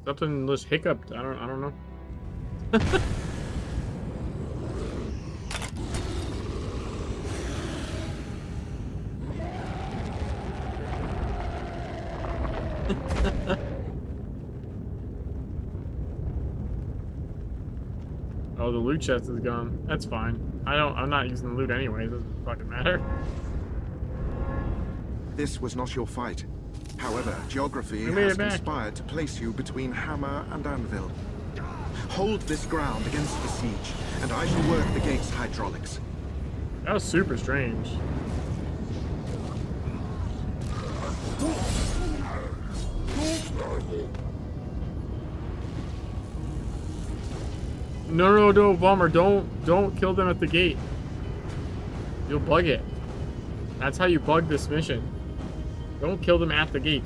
Something just hiccuped. I don't know. Oh, the loot chest is gone. That's fine. I'm not using the loot anyways. It doesn't fucking matter. This was not your fight. However, geography has conspired to place you between hammer and anvil. Hold this ground against the siege, and I shall work the gate's hydraulics. That was super strange. No, Bomber, don't kill them at the gate. You'll bug it. That's how you bug this mission. Don't kill them at the gate.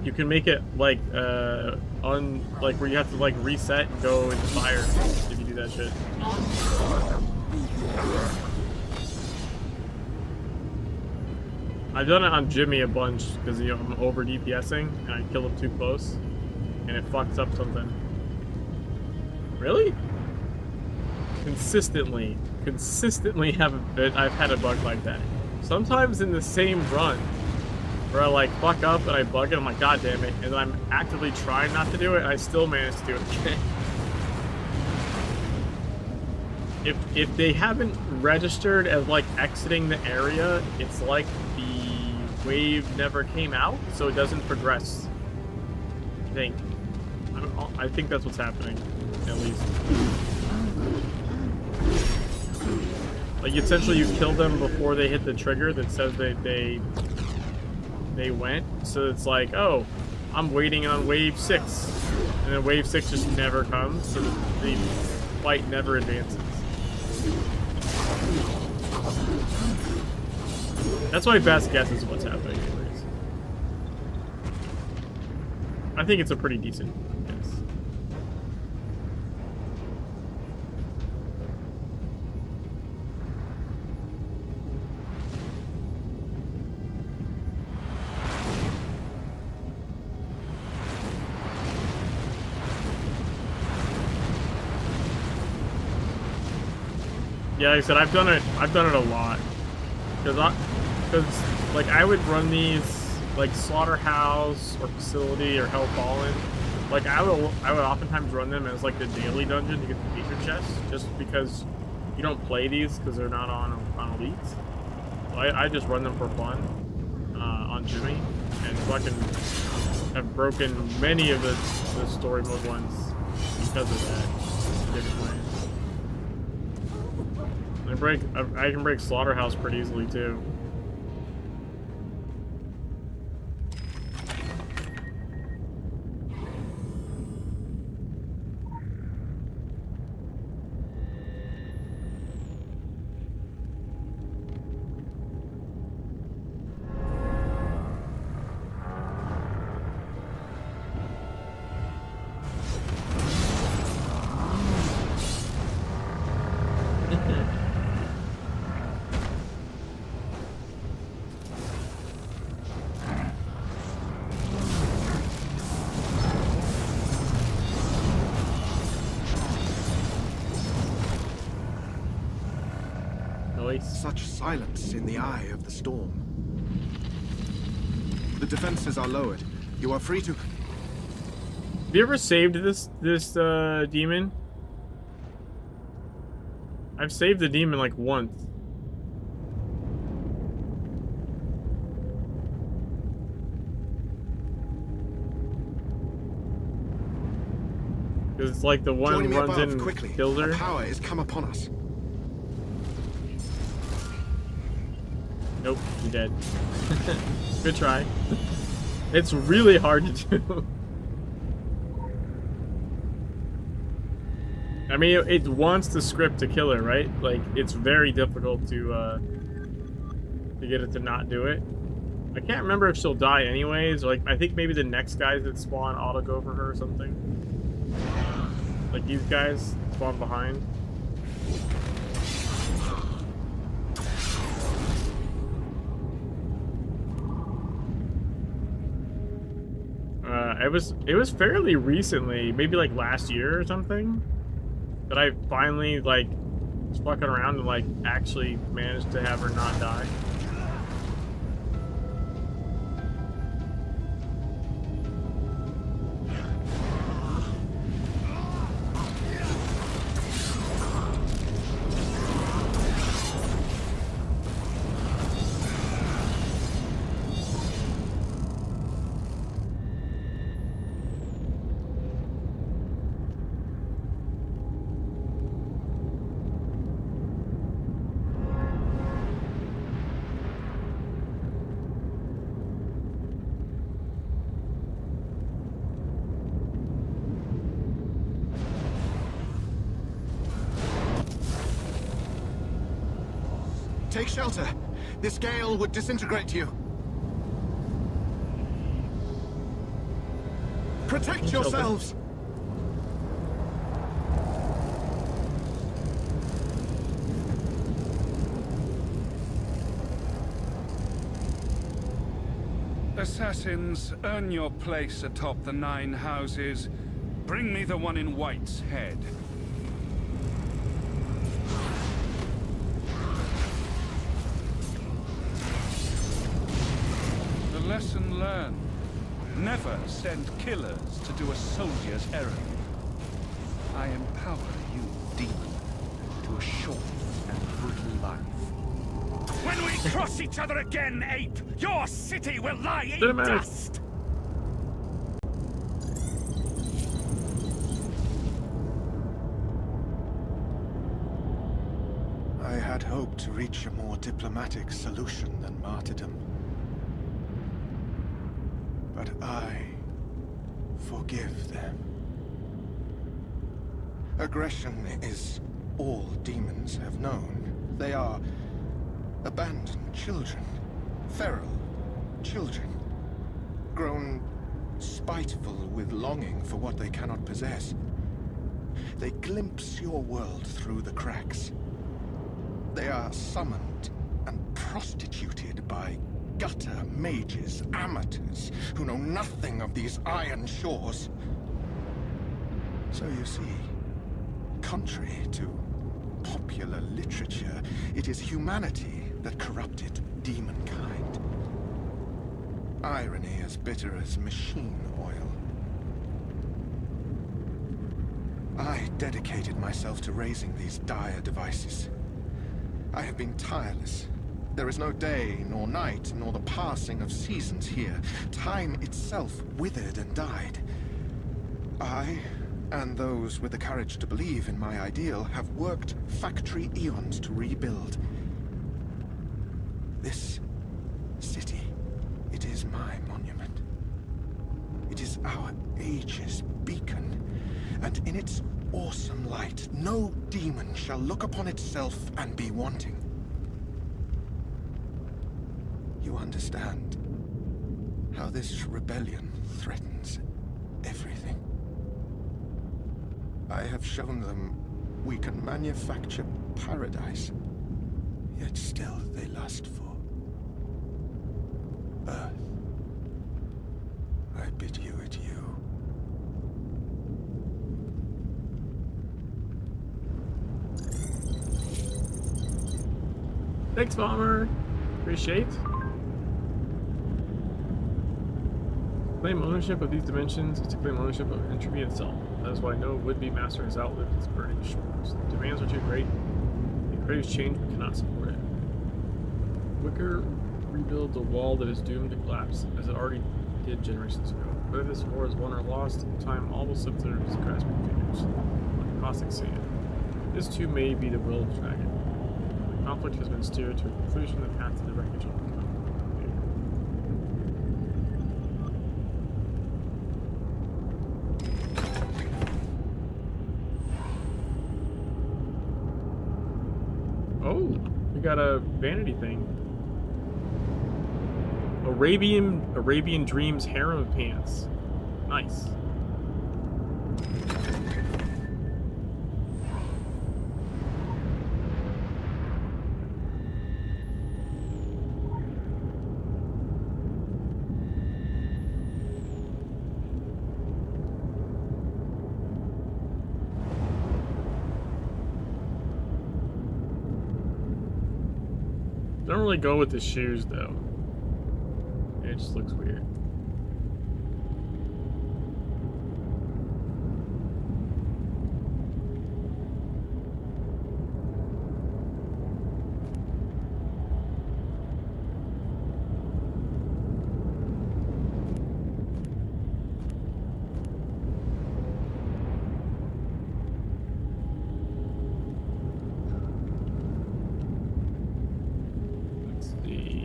You can make it like like where you have to like reset and go into fire if you do that shit. I've done it on Jimmy a bunch because I'm over DPSing and I kill him too close and it fucks up something. Really? Consistently I've had a bug like that. Sometimes in the same run where I like fuck up and I bug it, I'm like, god damn it, and then I'm actively trying not to do it and I still manage to do it again. If they haven't registered as like exiting the area, it's like the wave never came out, so it doesn't progress. I think that's what's happening, at least. Like essentially you kill them before they hit the trigger that says they went, so it's like, oh, I'm waiting on wave 6, and then wave 6 just never comes, so the fight never advances. That's my best guess is what's happening anyways. I think it's a pretty decent guess. Yeah, like I said, I've done it a lot, because like I would run these like slaughterhouse or facility or hell fallen, like I would oftentimes run them as like the daily dungeon to get the feature chest, just because you don't play these because they're not on elites. So I just run them for fun on Jimmy and fucking I've broken many of the story mode ones because of that. I can break Slaughterhouse pretty easily too. Such silence in the eye of the storm. The defenses are lowered. You are free to... Have you ever saved this demon? I've saved the demon like once. Because it's like the one who runs in and kills her. Power is come upon us. Nope, you're dead. Good try. It's really hard to do. I mean, it wants the script to kill her, right? Like, it's very difficult to get it to not do it. I can't remember if she'll die anyways. Like, I think maybe the next guys that spawn auto go for her or something. Like these guys spawn behind. It was fairly recently, maybe like last year or something, that I finally like was fucking around and like actually managed to have her not die. Take shelter. This gale would disintegrate you. Protect yourselves. Assassins, earn your place atop the 9 houses. Bring me the one in White's head. Lesson learned. Never send killers to do a soldier's errand. I empower you, demon, to a short and brutal life. When we cross each other again, ape, your city will lie in dust! I had hoped to reach a more diplomatic solution than martyrdom. But I forgive them. Aggression is all demons have known. They are abandoned children, feral children, grown spiteful with longing for what they cannot possess. They glimpse your world through the cracks. They are summoned and prostituted by gutter mages, amateurs, who know nothing of these iron shores. So you see, contrary to popular literature, it is humanity that corrupted demonkind. Irony as bitter as machine oil. I dedicated myself to raising these dire devices. I have been tireless, There is no day nor night, nor the passing of seasons here. Time itself withered and died. I, and those with the courage to believe in my ideal, have worked factory eons to rebuild. This city, it is my monument. It is our age's beacon, and in its awesome light, no demon shall look upon itself and be wanting. You understand how this rebellion threatens everything. I have shown them we can manufacture paradise, yet still they lust for Earth. I bid you adieu. Thanks, Bomber. Appreciate. Claim ownership of these dimensions is to claim ownership of entropy itself. That is why no would-be master has outlived its burning shores. The demands are too great. It craves change but cannot support it. Wicker rebuilds a wall that is doomed to collapse, as it already did generations ago. Whether this war is won or lost, in time all will slip through his grasping fingers, like caustic sand. This too may be the will of the dragon. The conflict has been steered to a conclusion. The path to the wreckage will become clear. Oh, we got a vanity thing. Arabian Dreams harem pants. Nice. Don't really go with the shoes though. It just looks weird.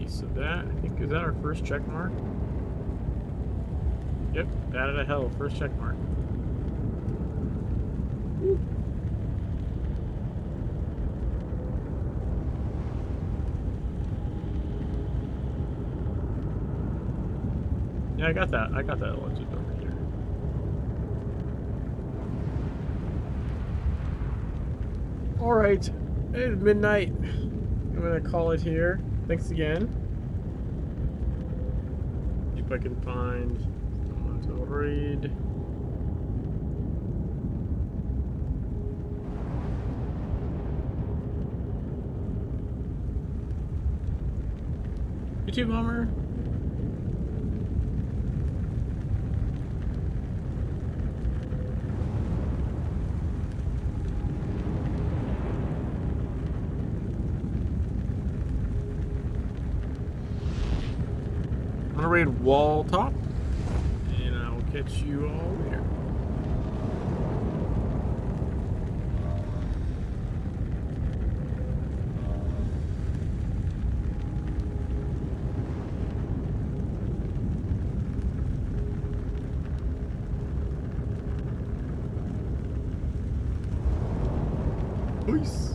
So that, I think, is that our first check mark? Yep, batted a hell, first check mark. Woo. Yeah, I got that legend over here. Alright, it's midnight. I'm gonna call it here. Thanks again. See if I can find someone to read. YouTube Bomber. I'm gonna raid wall top, and I will catch you all there. Peace.